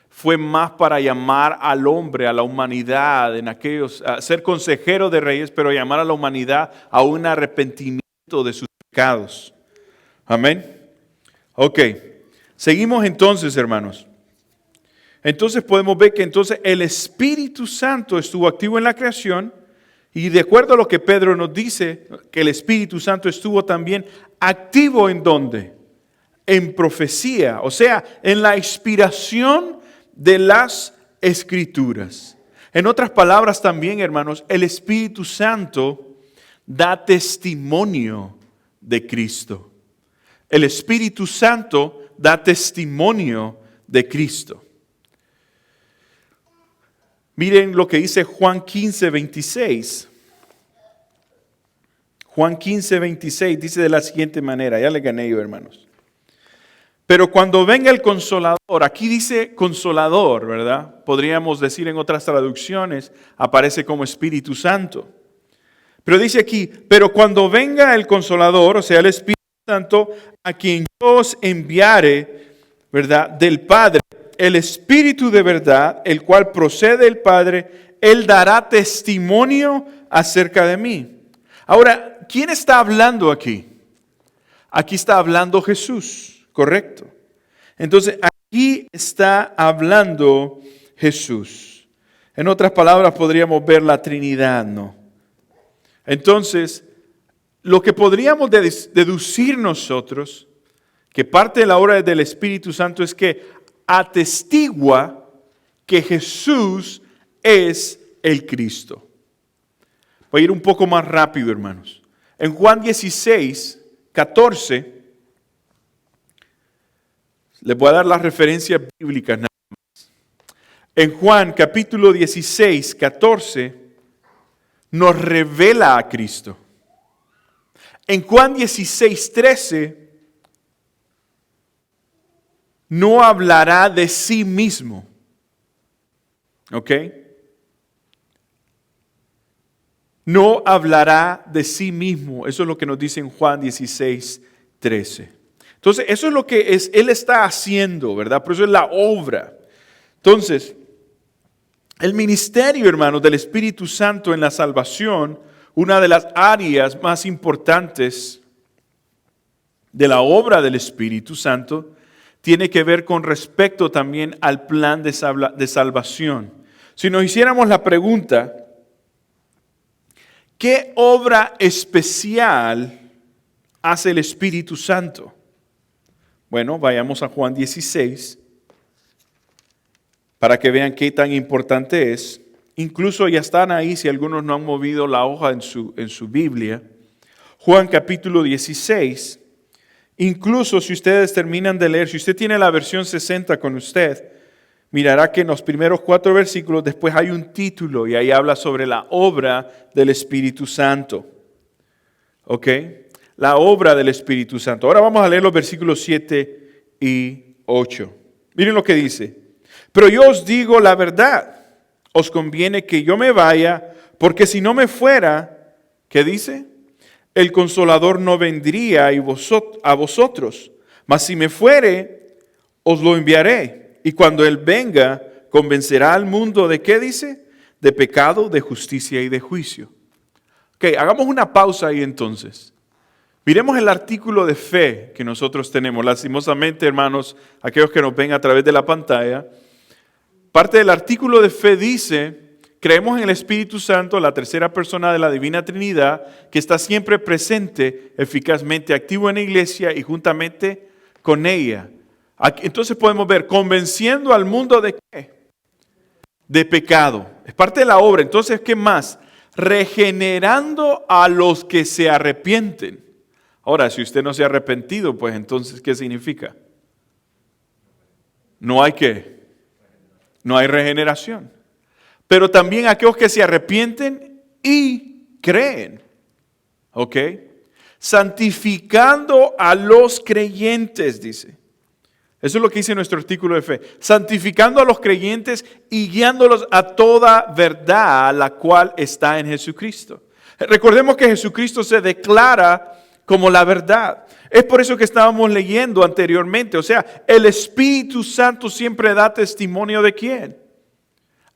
fue más para llamar al hombre, a la humanidad, a ser consejero de reyes, pero llamar a la humanidad a un arrepentimiento de sus pecados. Amén. Ok, seguimos entonces, hermanos. Entonces podemos ver que entonces el Espíritu Santo estuvo activo en la creación y de acuerdo a lo que Pedro nos dice, que el Espíritu Santo estuvo también activo ¿en dónde? En profecía, o sea, en la inspiración de las Escrituras. En otras palabras también, hermanos, el Espíritu Santo da testimonio de Cristo. El Espíritu Santo da testimonio de Cristo. Miren lo que dice Juan 15, 26. Juan 15, 26 dice de la siguiente manera, ya le gané yo, hermanos. Pero cuando venga el Consolador, aquí dice Consolador, ¿verdad? Podríamos decir en otras traducciones, aparece como Espíritu Santo. Pero dice aquí, pero cuando venga el Consolador, o sea, el Espíritu Santo, a quien yo os enviare, ¿verdad? Del Padre, el Espíritu de verdad, el cual procede del Padre, Él dará testimonio acerca de mí. Ahora, ¿quién está hablando aquí? Aquí está hablando Jesús, correcto. Entonces, aquí está hablando Jesús. En otras palabras, podríamos ver la Trinidad, ¿no? Entonces, lo que podríamos deducir nosotros, que parte de la obra del Espíritu Santo es que atestigua que Jesús es el Cristo. Voy a ir un poco más rápido, hermanos. En Juan 16, 14, les voy a dar las referencias bíblicas nada más. En Juan capítulo 16, 14, nos revela a Cristo. En Juan 16, 13, no hablará de sí mismo. ¿Ok? No hablará de sí mismo. Eso es lo que nos dice en Juan 16, 13. Entonces, eso es lo que Él está haciendo, ¿verdad? Por eso es la obra. Entonces, el ministerio, hermanos, del Espíritu Santo en la salvación, una de las áreas más importantes de la obra del Espíritu Santo, tiene que ver con respecto también al plan de salvación. Si nos hiciéramos la pregunta, ¿qué obra especial hace el Espíritu Santo? Bueno, vayamos a Juan 16 para que vean qué tan importante es. Incluso ya están ahí, si algunos no han movido la hoja en su Biblia. Juan capítulo 16. Incluso si ustedes terminan de leer, si usted tiene la versión 60 con usted, mirará que en los primeros 4 versículos después hay un título y ahí habla sobre la obra del Espíritu Santo. ¿Ok? La obra del Espíritu Santo. Ahora vamos a leer los versículos 7 y 8. Miren lo que dice. Pero yo os digo la verdad, os conviene que yo me vaya, porque si no me fuera, ¿qué dice? El Consolador no vendría a vosotros, mas si me fuere, os lo enviaré. Y cuando Él venga, convencerá al mundo de ¿qué dice? De pecado, de justicia y de juicio. Ok, hagamos una pausa ahí entonces. Miremos el artículo de fe que nosotros tenemos. Lastimosamente, hermanos, aquellos que nos ven a través de la pantalla, parte del artículo de fe dice: creemos en el Espíritu Santo, la tercera persona de la Divina Trinidad, que está siempre presente, eficazmente activo en la iglesia y juntamente con ella. Entonces podemos ver, convenciendo al mundo de ¿qué? De pecado. Es parte de la obra. Entonces, ¿qué más? Regenerando a los que se arrepienten. Ahora, si usted no se ha arrepentido, pues entonces, ¿qué significa? No hay ¿qué? No hay regeneración. Pero también aquellos que se arrepienten y creen. ¿Ok? Santificando a los creyentes, dice. Eso es lo que dice nuestro artículo de fe. Santificando a los creyentes y guiándolos a toda verdad, la cual está en Jesucristo. Recordemos que Jesucristo se declara como la verdad. Es por eso que estábamos leyendo anteriormente. O sea, el Espíritu Santo siempre da testimonio ¿de quién?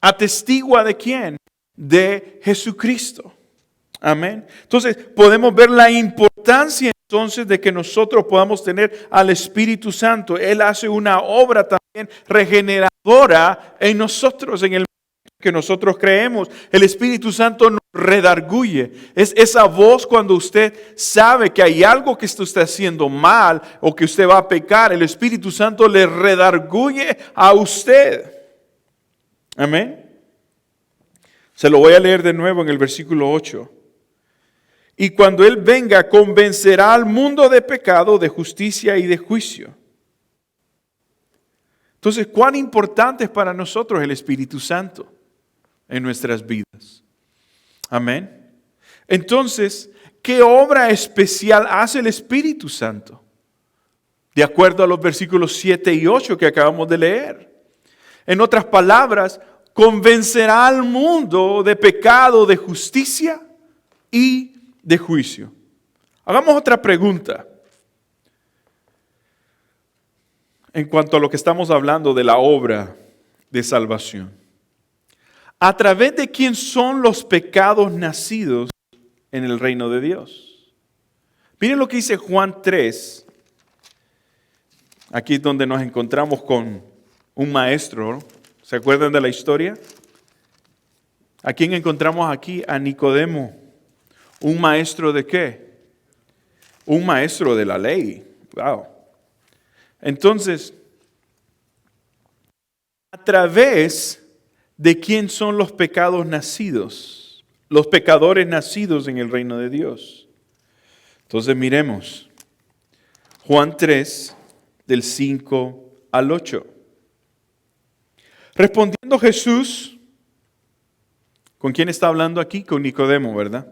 Atestigua ¿de quién? De Jesucristo. Amén. Entonces, podemos ver la importancia entonces de que nosotros podamos tener al Espíritu Santo. Él hace una obra también regeneradora en nosotros, en el que nosotros creemos. El Espíritu Santo nos redarguye. Es esa voz cuando usted sabe que hay algo que usted está haciendo mal o que usted va a pecar. El Espíritu Santo le redarguye a usted. Amén. Se lo voy a leer de nuevo en el versículo 8. Y cuando Él venga, convencerá al mundo de pecado, de justicia y de juicio. Entonces, ¿cuán importante es para nosotros el Espíritu Santo en nuestras vidas? Amén. Entonces, ¿qué obra especial hace el Espíritu Santo? De acuerdo a los versículos 7 y 8 que acabamos de leer. En otras palabras, convencerá al mundo de pecado, de justicia y de juicio. Hagamos otra pregunta. En cuanto a lo que estamos hablando de la obra de salvación. ¿A través de quién son los pecados nacidos en el reino de Dios? Miren lo que dice Juan 3. Aquí es donde nos encontramos con un maestro. ¿Se acuerdan de la historia? ¿A quién encontramos aquí? A Nicodemo. ¿Un maestro de qué? Un maestro de la ley. Wow. Entonces, ¿a través de quién son los pecados nacidos? Los pecadores nacidos en el reino de Dios. Entonces miremos. Juan 3, del 5 al 8. Respondiendo Jesús, ¿con quién está hablando aquí? Con Nicodemo, ¿verdad?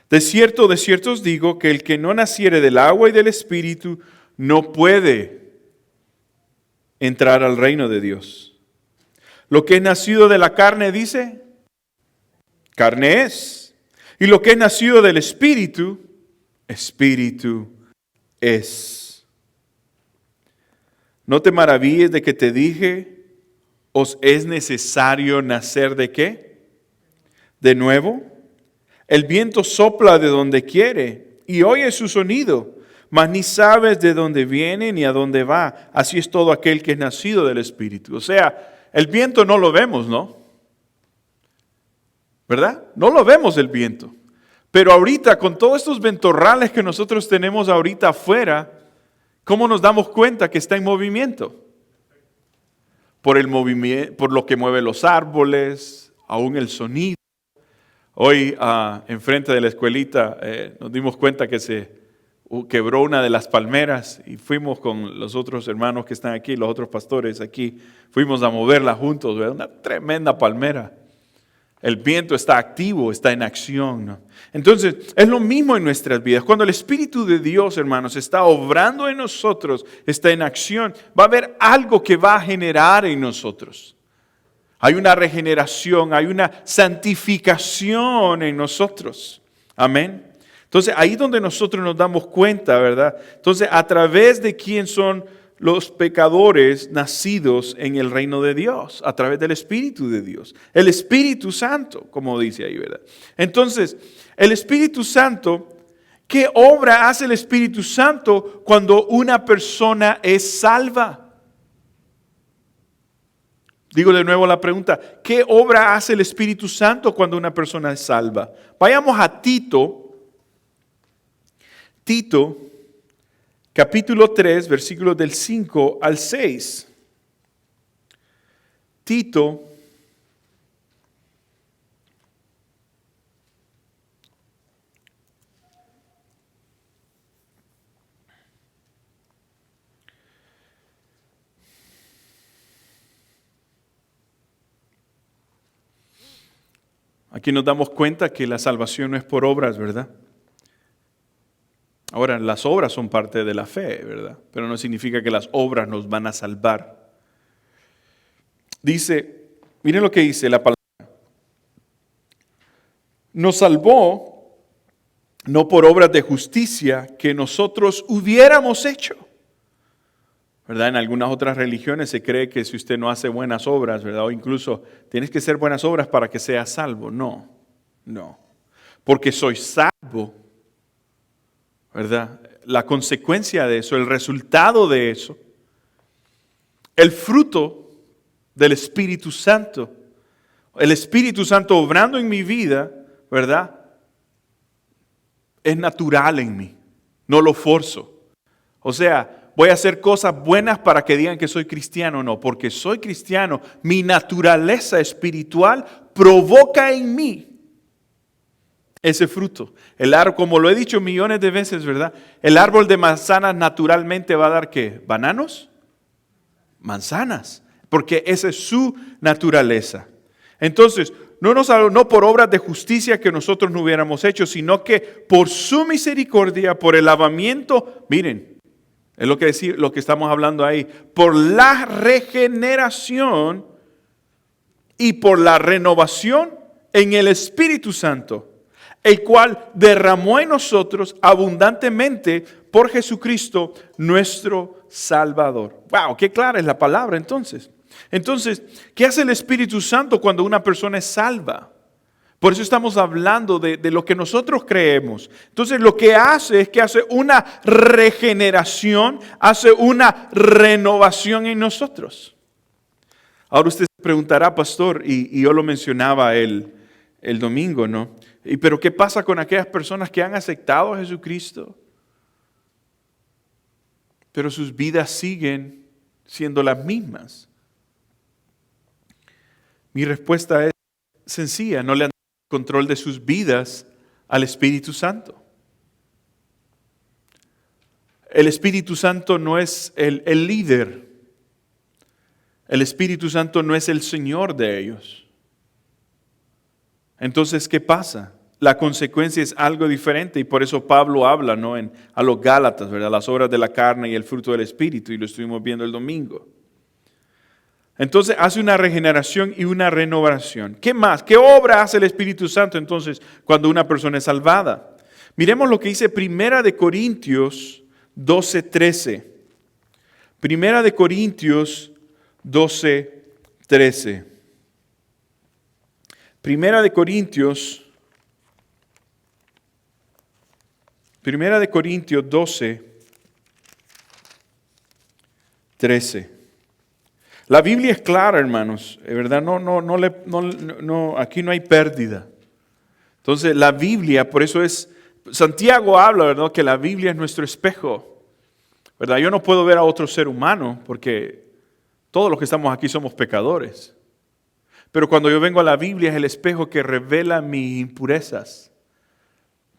De cierto os digo que el que no naciere del agua y del Espíritu no puede entrar al reino de Dios. Lo que es nacido de la carne, dice, carne es. Y lo que es nacido del Espíritu, Espíritu es. No te maravilles de que te dije, os es necesario nacer ¿de qué? De nuevo. El viento sopla de donde quiere y oye su sonido, mas ni sabes de dónde viene ni a dónde va. Así es todo aquel que es nacido del Espíritu. O sea, el viento no lo vemos, ¿no? ¿Verdad? No lo vemos el viento. Pero ahorita, con todos estos ventorrales que nosotros tenemos ahorita afuera, ¿cómo nos damos cuenta que está en movimiento? Por el movimiento, por lo que mueve los árboles, aún el sonido. Hoy, enfrente de la escuelita, nos dimos cuenta que se quebró una de las palmeras y fuimos con los otros hermanos que están aquí, los otros pastores aquí, fuimos a moverla juntos, ¿verdad? Una tremenda palmera. El viento está activo, está en acción, ¿no? Entonces, es lo mismo en nuestras vidas. Cuando el Espíritu de Dios, hermanos, está obrando en nosotros, está en acción, va a haber algo que va a generar en nosotros. Hay una regeneración, hay una santificación en nosotros. Amén. Entonces, ahí donde nosotros nos damos cuenta, ¿verdad? Entonces, a través de quién son los pecadores nacidos en el reino de Dios, a través del Espíritu de Dios. El Espíritu Santo, como dice ahí, ¿verdad? Entonces, el Espíritu Santo, ¿qué obra hace el Espíritu Santo cuando una persona es salva? Digo de nuevo la pregunta, ¿qué obra hace el Espíritu Santo cuando una persona es salva? Vayamos a Tito, capítulo 3, versículos del 5 al 6. Tito, aquí nos damos cuenta que la salvación no es por obras, ¿verdad? Ahora, las obras son parte de la fe, ¿verdad? Pero no significa que las obras nos van a salvar. Dice, miren lo que dice la palabra. Nos salvó no por obras de justicia que nosotros hubiéramos hecho. ¿Verdad? En algunas otras religiones se cree que si usted no hace buenas obras, ¿verdad? O incluso tienes que hacer buenas obras para que seas salvo. No. Porque soy salvo, ¿verdad? La consecuencia de eso, el resultado de eso, el fruto del Espíritu Santo, el Espíritu Santo obrando en mi vida, ¿verdad? Es natural en mí, no lo forzo. O sea, voy a hacer cosas buenas para que digan que soy cristiano, no, porque soy cristiano, mi naturaleza espiritual provoca en mí ese fruto. El árbol, como lo he dicho millones de veces, ¿verdad? El árbol de manzanas naturalmente va a dar ¿qué? ¿Bananos? Manzanas, porque esa es su naturaleza. Entonces, no por obras de justicia que nosotros no hubiéramos hecho, sino que por su misericordia, por el lavamiento, miren, es lo que estamos hablando ahí, por la regeneración y por la renovación en el Espíritu Santo, el cual derramó en nosotros abundantemente por Jesucristo nuestro Salvador. ¡Wow! ¡Qué clara es la palabra entonces! Entonces, ¿qué hace el Espíritu Santo cuando una persona es salva? Por eso estamos hablando de lo que nosotros creemos. Entonces, lo que hace es que hace una regeneración, hace una renovación en nosotros. Ahora usted se preguntará, pastor, y yo lo mencionaba el domingo, ¿no? Pero ¿qué pasa con aquellas personas que han aceptado a Jesucristo, pero sus vidas siguen siendo las mismas? Mi respuesta es sencilla, no le han dado control de sus vidas al Espíritu Santo. el Espíritu Santo no es el líder. El Espíritu Santo no es el Señor de ellos. Entonces, ¿qué pasa? La consecuencia es algo diferente y por eso Pablo habla, ¿no? A los Gálatas, ¿verdad? Las obras de la carne y el fruto del Espíritu, y lo estuvimos viendo el domingo. Entonces hace una regeneración y una renovación. ¿Qué más? ¿Qué obra hace el Espíritu Santo entonces cuando una persona es salvada? Miremos lo que dice Primera de Corintios 12:13. Primera de Corintios 12:13. Primera de Corintios 12:13. La Biblia es clara, hermanos, ¿verdad? Aquí no hay pérdida. Entonces, la Biblia, por eso Santiago habla, ¿verdad? Que la Biblia es nuestro espejo, ¿verdad? Yo no puedo ver a otro ser humano porque todos los que estamos aquí somos pecadores. Pero cuando yo vengo a la Biblia es el espejo que revela mis impurezas,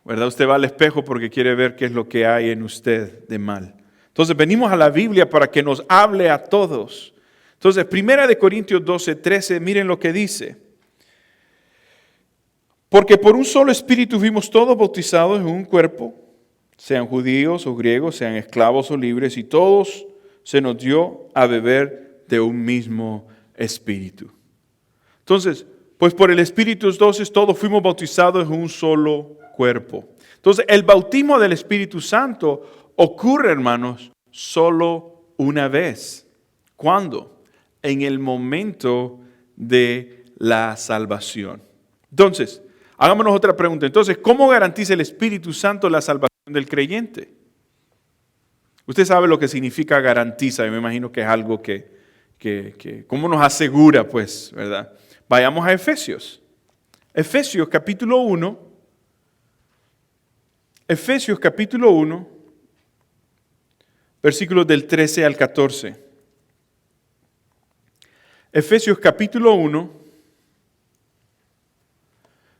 ¿verdad? Usted va al espejo porque quiere ver qué es lo que hay en usted de mal. Entonces, venimos a la Biblia para que nos hable a todos. Entonces, 1 Corintios 12:13, miren lo que dice. Porque por un solo espíritu fuimos todos bautizados en un cuerpo, sean judíos o griegos, sean esclavos o libres, y todos se nos dio a beber de un mismo espíritu. Entonces, pues por el Espíritu entonces todos fuimos bautizados en un solo cuerpo. Entonces, el bautismo del Espíritu Santo ocurre, hermanos, solo una vez. ¿Cuándo? En el momento de la salvación. Entonces, hagámonos otra pregunta. Entonces, ¿cómo garantiza el Espíritu Santo la salvación del creyente? Usted sabe lo que significa garantiza. Yo me imagino que es algo que ¿cómo nos asegura, pues, verdad? Vayamos a Efesios. Efesios capítulo 1. Efesios capítulo 1, versículos del 13 al 14. Efesios capítulo 1,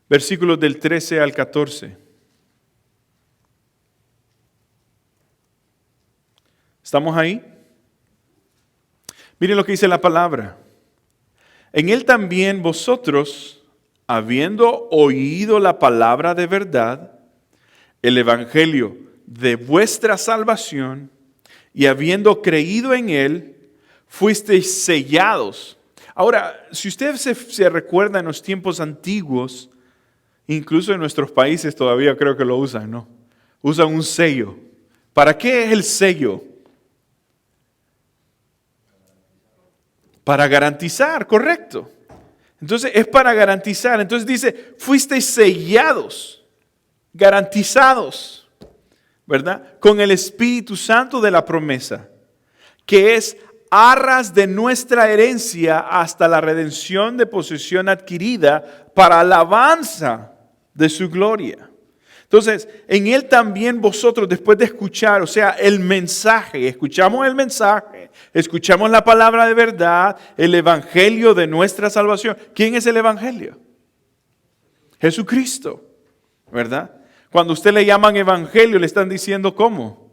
versículos del 13 al 14. ¿Estamos ahí? Miren lo que dice la palabra. En él también vosotros, habiendo oído la palabra de verdad, el evangelio de vuestra salvación, y habiendo creído en él, fuisteis sellados. Ahora, si usted se recuerda en los tiempos antiguos, incluso en nuestros países todavía creo que lo usan, ¿no? Usan un sello. ¿Para qué es el sello? Para garantizar, correcto. Entonces es para garantizar. Entonces dice, fuisteis sellados, garantizados, ¿verdad? Con el Espíritu Santo de la promesa, que es arras de nuestra herencia hasta la redención de posesión adquirida para alabanza de su gloria. Entonces, en él también vosotros, después de escuchar, o sea, el mensaje, escuchamos el mensaje, escuchamos la palabra de verdad, el evangelio de nuestra salvación. ¿Quién es el evangelio? Jesucristo, ¿verdad? Cuando usted le llaman evangelio, le están diciendo ¿cómo?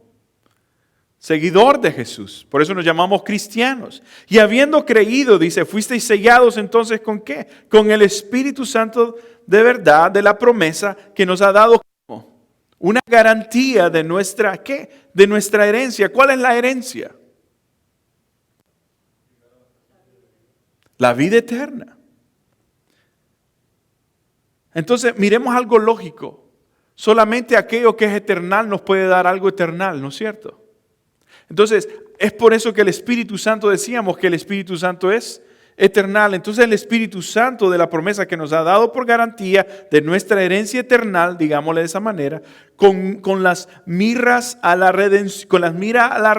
Seguidor de Jesús. Por eso nos llamamos cristianos. Y habiendo creído, dice, fuisteis sellados entonces ¿con qué? Con el Espíritu Santo de verdad, de la promesa que nos ha dado ¿cómo? Una garantía de nuestra, ¿qué? De nuestra herencia. ¿Cuál es la herencia? La vida eterna. Entonces, miremos algo lógico. Solamente aquello que es eternal nos puede dar algo eternal, ¿no es cierto? Entonces, es por eso que el Espíritu Santo, decíamos que el Espíritu Santo es eternal. Entonces, el Espíritu Santo de la promesa que nos ha dado por garantía de nuestra herencia eternal, digámosle de esa manera, con las miras a la redención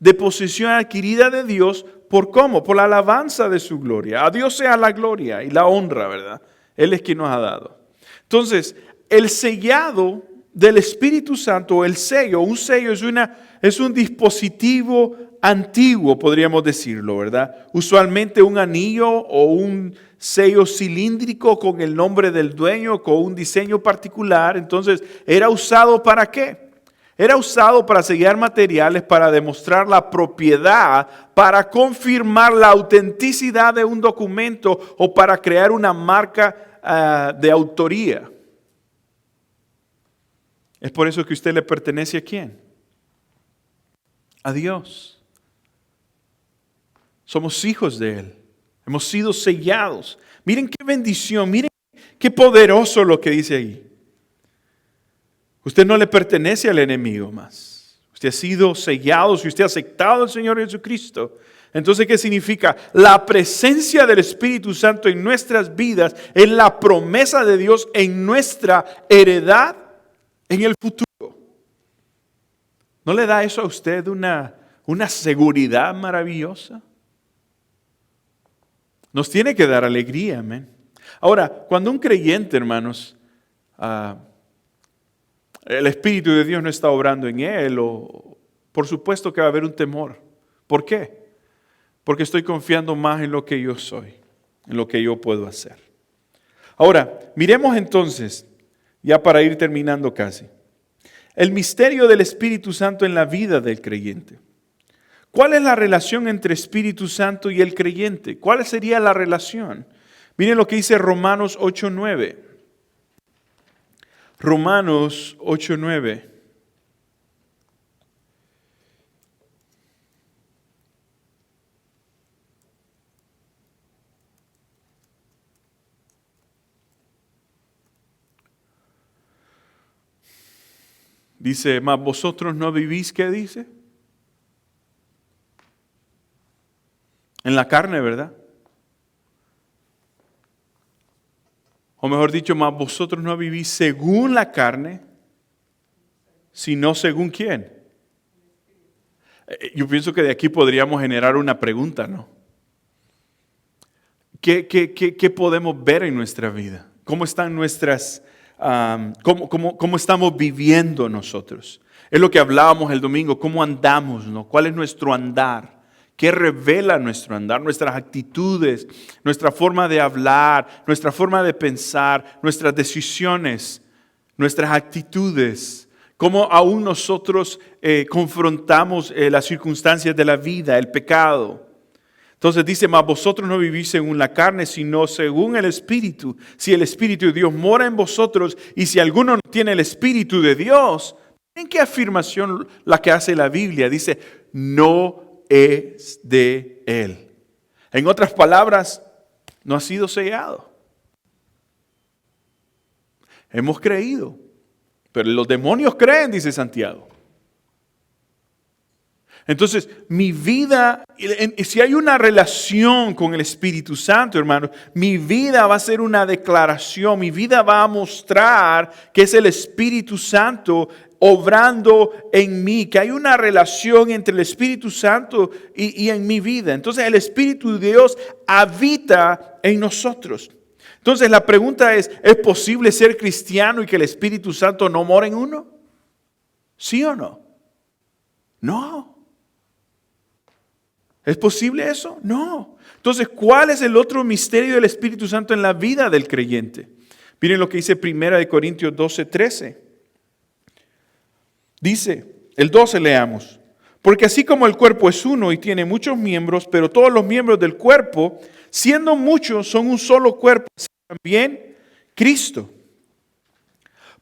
de posesión adquirida de Dios, ¿por cómo? Por la alabanza de su gloria. A Dios sea la gloria y la honra, ¿verdad? Él es quien nos ha dado. Entonces, el sellado del Espíritu Santo, el sello, un sello es un dispositivo antiguo, podríamos decirlo, ¿verdad? Usualmente un anillo o un sello cilíndrico con el nombre del dueño, con un diseño particular. Entonces, ¿era usado para qué? Era usado para sellar materiales, para demostrar la propiedad, para confirmar la autenticidad de un documento o para crear una marca de autoría. Es por eso que usted le pertenece ¿a quién? A Dios. Somos hijos de Él. Hemos sido sellados. Miren qué bendición, miren qué poderoso lo que dice ahí. Usted no le pertenece al enemigo más. Usted ha sido sellado, si usted ha aceptado al Señor Jesucristo. Entonces, ¿qué significa? La presencia del Espíritu Santo en nuestras vidas es la promesa de Dios en nuestra heredad en el futuro. ¿No le da eso a usted una seguridad maravillosa? Nos tiene que dar alegría, amén. Ahora, cuando un creyente, hermanos, el Espíritu de Dios no está obrando en él, por supuesto que va a haber un temor. ¿Por qué? Porque estoy confiando más en lo que yo soy, en lo que yo puedo hacer. Ahora, miremos entonces, ya para ir terminando casi, el misterio del Espíritu Santo en la vida del creyente. ¿Cuál es la relación entre Espíritu Santo y el creyente? ¿Cuál sería la relación? Miren lo que dice Romanos 8:9. Romanos 8:9. Dice, mas vosotros no vivís, ¿qué dice? En la carne, ¿verdad? O mejor dicho, mas vosotros no vivís según la carne, sino según ¿quién? Yo pienso que de aquí podríamos generar una pregunta, ¿no? ¿Qué podemos ver en nuestra vida? ¿Cómo están nuestras, cómo estamos viviendo nosotros? Es lo que hablábamos el domingo, ¿cómo andamos, no? ¿Cuál es nuestro andar? ¿Qué revela nuestro andar? Nuestras actitudes, nuestra forma de hablar, nuestra forma de pensar, nuestras decisiones, nuestras actitudes. Cómo aún nosotros confrontamos las circunstancias de la vida, el pecado. Entonces dice, mas vosotros no vivís según la carne, sino según el Espíritu. Si el Espíritu de Dios mora en vosotros y si alguno no tiene el Espíritu de Dios, ¿en qué afirmación la que hace la Biblia? Dice, no es de Él. En otras palabras, no ha sido sellado. Hemos creído, pero los demonios creen, dice Santiago. Entonces, mi vida, si hay una relación con el Espíritu Santo, hermanos, mi vida va a ser una declaración, mi vida va a mostrar que es el Espíritu Santo obrando en mí, que hay una relación entre el Espíritu Santo y en mi vida. Entonces, el Espíritu de Dios habita en nosotros. Entonces, la pregunta ¿es posible ser cristiano y que el Espíritu Santo no mora en uno? ¿Sí o no? No. ¿Es posible eso? No. Entonces, ¿cuál es el otro misterio del Espíritu Santo en la vida del creyente? Miren lo que dice 1 Corintios 12:13. Dice, el 12 leamos. Porque así como el cuerpo es uno y tiene muchos miembros, pero todos los miembros del cuerpo, siendo muchos, son un solo cuerpo, así también Cristo.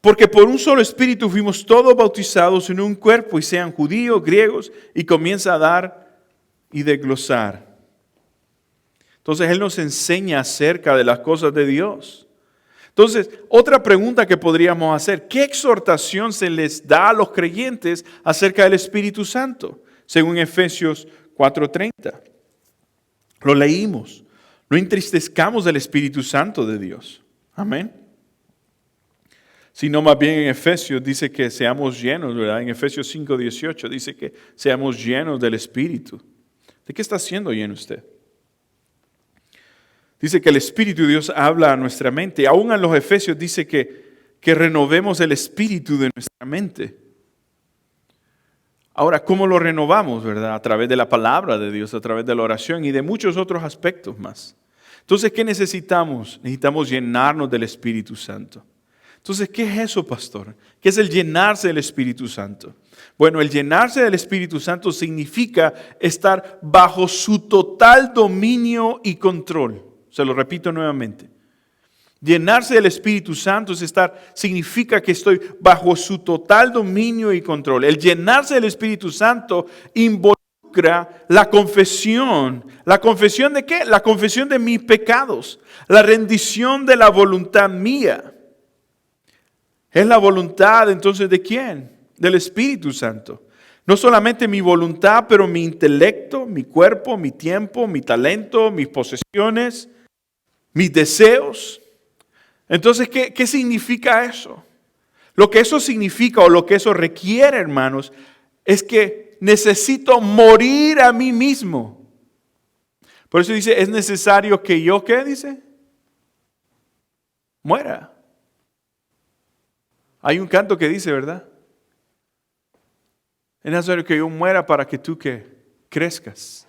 Porque por un solo espíritu fuimos todos bautizados en un cuerpo, y sean judíos, griegos, y comienza a dar y desglosar. Entonces Él nos enseña acerca de las cosas de Dios. Entonces, otra pregunta que podríamos hacer, ¿qué exhortación se les da a los creyentes acerca del Espíritu Santo? Según Efesios 4:30. Lo leímos. No entristezcamos el Espíritu Santo de Dios. Amén. Sino más bien en Efesios dice que seamos llenos, ¿verdad? En Efesios 5:18 dice que seamos llenos del Espíritu. ¿De qué está siendo lleno usted? Dice que el Espíritu de Dios habla a nuestra mente. Aún en los Efesios dice que renovemos el espíritu de nuestra mente. Ahora, ¿cómo lo renovamos, verdad? A través de la palabra de Dios, a través de la oración y de muchos otros aspectos más. Entonces, ¿qué necesitamos? Necesitamos llenarnos del Espíritu Santo. Entonces, ¿qué es eso, pastor? ¿Qué es el llenarse del Espíritu Santo? Bueno, el llenarse del Espíritu Santo significa estar bajo su total dominio y control. Se lo repito nuevamente. Llenarse del Espíritu Santo significa que estoy bajo su total dominio y control. El llenarse del Espíritu Santo involucra la confesión. ¿La confesión de qué? La confesión de mis pecados. La rendición de la voluntad mía. ¿Es la voluntad entonces de quién? Del Espíritu Santo. No solamente mi voluntad, pero mi intelecto, mi cuerpo, mi tiempo, mi talento, mis posesiones, mis deseos. Entonces, ¿qué significa eso? Lo que eso significa o lo que eso requiere, hermanos, es que necesito morir a mí mismo. Por eso dice, es necesario que yo, ¿qué dice? Muera. Hay un canto que dice, ¿verdad? Es necesario que yo muera para que tú que crezcas.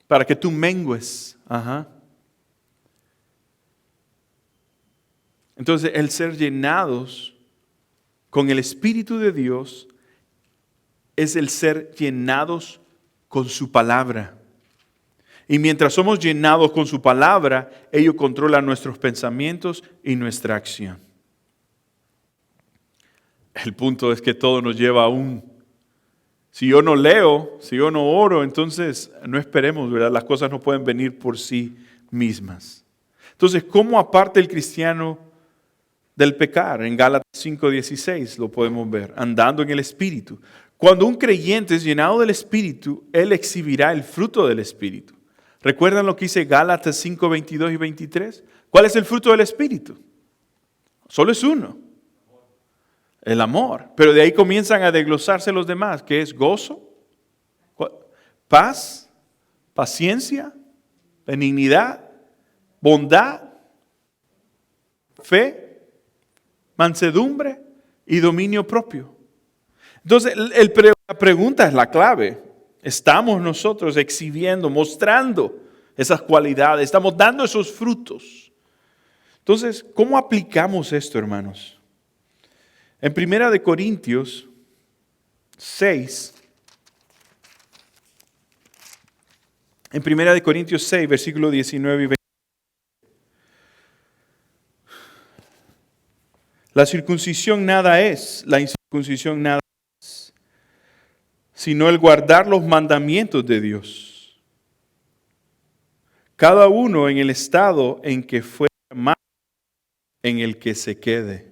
Para que tú mengues. Ajá. Entonces, el ser llenados con el Espíritu de Dios es el ser llenados con su palabra. Y mientras somos llenados con su palabra, ello controla nuestros pensamientos y nuestra acción. El punto es que todo nos lleva a si yo no leo, si yo no oro, entonces no esperemos, ¿verdad? Las cosas no pueden venir por sí mismas. Entonces, ¿cómo aparta el cristiano del pecar? En Gálatas 5:16 lo podemos ver, andando en el Espíritu. Cuando un creyente es llenado del Espíritu, él exhibirá el fruto del Espíritu. ¿Recuerdan lo que dice Gálatas 5:22 y 23? ¿Cuál es el fruto del Espíritu? Solo es uno. El amor. Pero de ahí comienzan a desglosarse los demás, que es gozo, paz, paciencia, benignidad, bondad, fe, mansedumbre y dominio propio. Entonces, la pregunta es la clave. ¿Estamos nosotros exhibiendo, mostrando esas cualidades? ¿Estamos dando esos frutos? Entonces, ¿cómo aplicamos esto, hermanos? En 1 Corintios 6, versículo 19 y 20. La circuncisión nada es, la incircuncisión nada es, sino el guardar los mandamientos de Dios. Cada uno en el estado en que fue llamado, en el que se quede.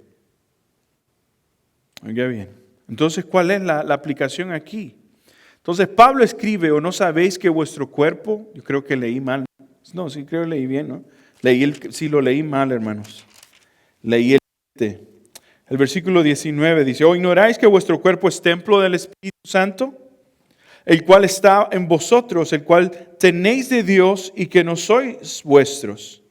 Oiga bien. Entonces, ¿cuál es la aplicación aquí? Entonces, Pablo escribe, ¿o no sabéis que vuestro cuerpo? Yo creo que leí mal. No, sí creo que leí bien, ¿no? Sí lo leí mal, hermanos. Leí el versículo 19 dice, ¿o ignoráis que vuestro cuerpo es templo del Espíritu Santo? El cual está en vosotros, el cual tenéis de Dios y que no sois vuestros.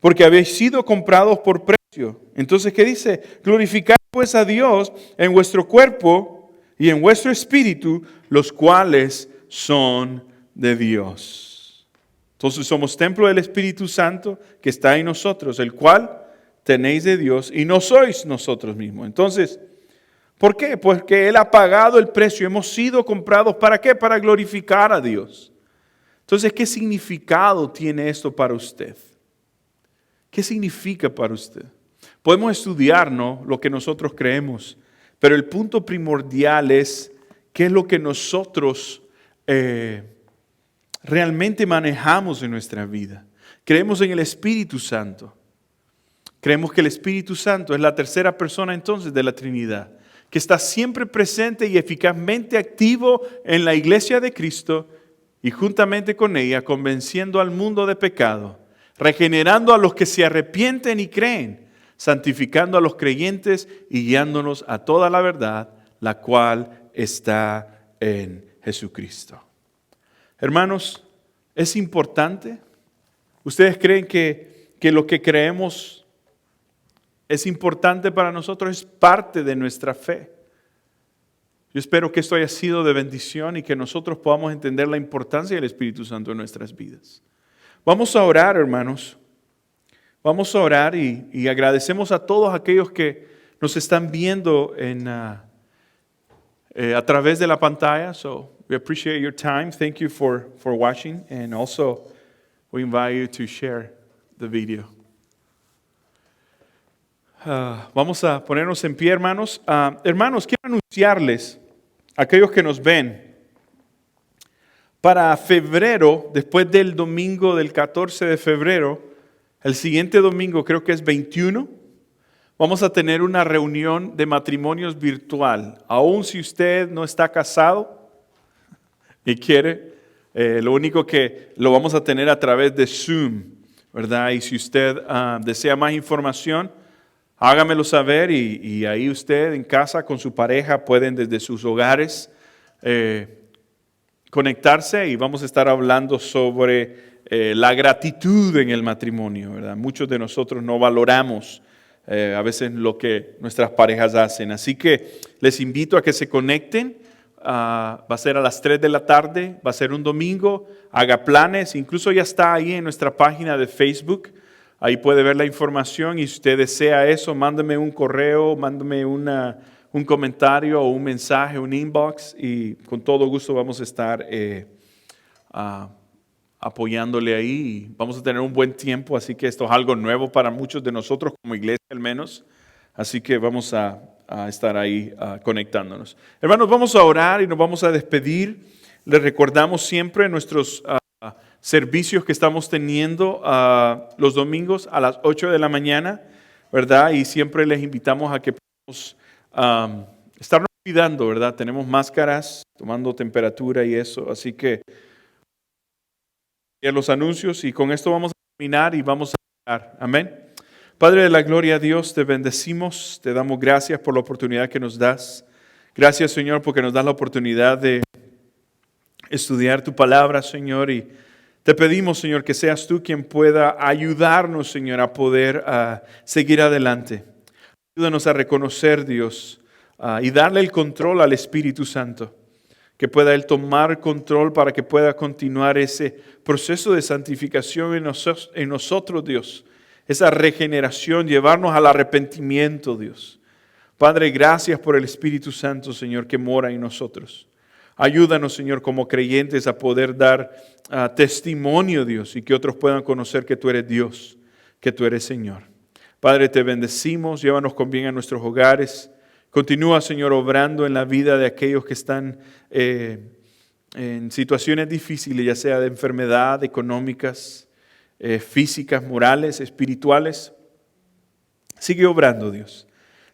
Porque habéis sido comprados por precio. Entonces, ¿qué dice? Glorificad pues a Dios en vuestro cuerpo y en vuestro espíritu, los cuales son de Dios. Entonces somos templo del Espíritu Santo que está en nosotros, el cual tenéis de Dios y no sois nosotros mismos. Entonces, ¿por qué? Porque Él ha pagado el precio, hemos sido comprados. ¿Para qué? Para glorificar a Dios. Entonces, ¿qué significado tiene esto para usted? ¿Qué significa para usted? Podemos estudiar, ¿no?, lo que nosotros creemos, pero el punto primordial es qué es lo que nosotros realmente manejamos en nuestra vida. Creemos en el Espíritu Santo. Creemos que el Espíritu Santo es la tercera persona entonces de la Trinidad, que está siempre presente y eficazmente activo en la iglesia de Cristo y juntamente con ella convenciendo al mundo de pecado, regenerando a los que se arrepienten y creen, santificando a los creyentes y guiándonos a toda la verdad, la cual está en Jesucristo. Hermanos, ¿es importante? ¿Ustedes creen que lo que creemos es importante para nosotros? Es parte de nuestra fe. Yo espero que esto haya sido de bendición y que nosotros podamos entender la importancia del Espíritu Santo en nuestras vidas. Vamos a orar, hermanos. Vamos a orar y agradecemos a todos aquellos que nos están viendo a través de la pantalla. So we appreciate your time. Thank you for watching. And also we invite you to share the video. Vamos a ponernos en pie, hermanos. Hermanos, quiero anunciarles a aquellos que nos ven. Para febrero, después del domingo del 14 de febrero, el siguiente domingo, creo que es 21, vamos a tener una reunión de matrimonios virtual. Aún si usted no está casado y quiere, lo único que lo vamos a tener a través de Zoom, ¿verdad? Y si usted desea más información, hágamelo saber y ahí usted en casa con su pareja pueden desde sus hogares conectarse y vamos a estar hablando sobre la gratitud en el matrimonio, ¿verdad? Muchos de nosotros no valoramos a veces lo que nuestras parejas hacen. Así que les invito a que se conecten. Va a ser a las 3 de la tarde, va a ser un domingo. Haga planes, incluso ya está ahí en nuestra página de Facebook. Ahí puede ver la información y si usted desea eso, mándeme un correo, mándeme un comentario o un mensaje, un inbox y con todo gusto vamos a estar apoyándole ahí. Y vamos a tener un buen tiempo, así que esto es algo nuevo para muchos de nosotros como iglesia al menos. Así que vamos a estar ahí conectándonos. Hermanos, vamos a orar y nos vamos a despedir. Les recordamos siempre nuestros servicios que estamos teniendo los domingos a las 8 de la mañana, ¿verdad? Y siempre les invitamos a que podamos estarnos cuidando, ¿verdad? Tenemos máscaras, tomando temperatura y eso, así que los anuncios y con esto vamos a terminar y vamos a orar. Amén. Padre de la gloria, Dios, te bendecimos, te damos gracias por la oportunidad que nos das. Gracias, Señor, porque nos das la oportunidad de estudiar tu palabra, Señor, y te pedimos, Señor, que seas tú quien pueda ayudarnos, Señor, a poder seguir adelante. Ayúdanos a reconocer, Dios, y darle el control al Espíritu Santo, que pueda Él tomar control para que pueda continuar ese proceso de santificación en nosotros, Dios, esa regeneración, llevarnos al arrepentimiento, Dios. Padre, gracias por el Espíritu Santo, Señor, que mora en nosotros. Ayúdanos, Señor, como creyentes a poder dar testimonio, Dios, y que otros puedan conocer que tú eres Dios, que tú eres Señor. Padre, te bendecimos, llévanos con bien a nuestros hogares. Continúa, Señor, obrando en la vida de aquellos que están en situaciones difíciles, ya sea de enfermedad, económicas, físicas, morales, espirituales. Sigue obrando, Dios.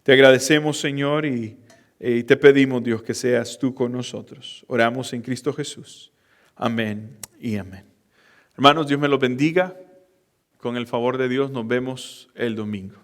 Te agradecemos, Señor, y te pedimos, Dios, que seas tú con nosotros. Oramos en Cristo Jesús. Amén y amén. Hermanos, Dios me los bendiga. Con el favor de Dios nos vemos el domingo.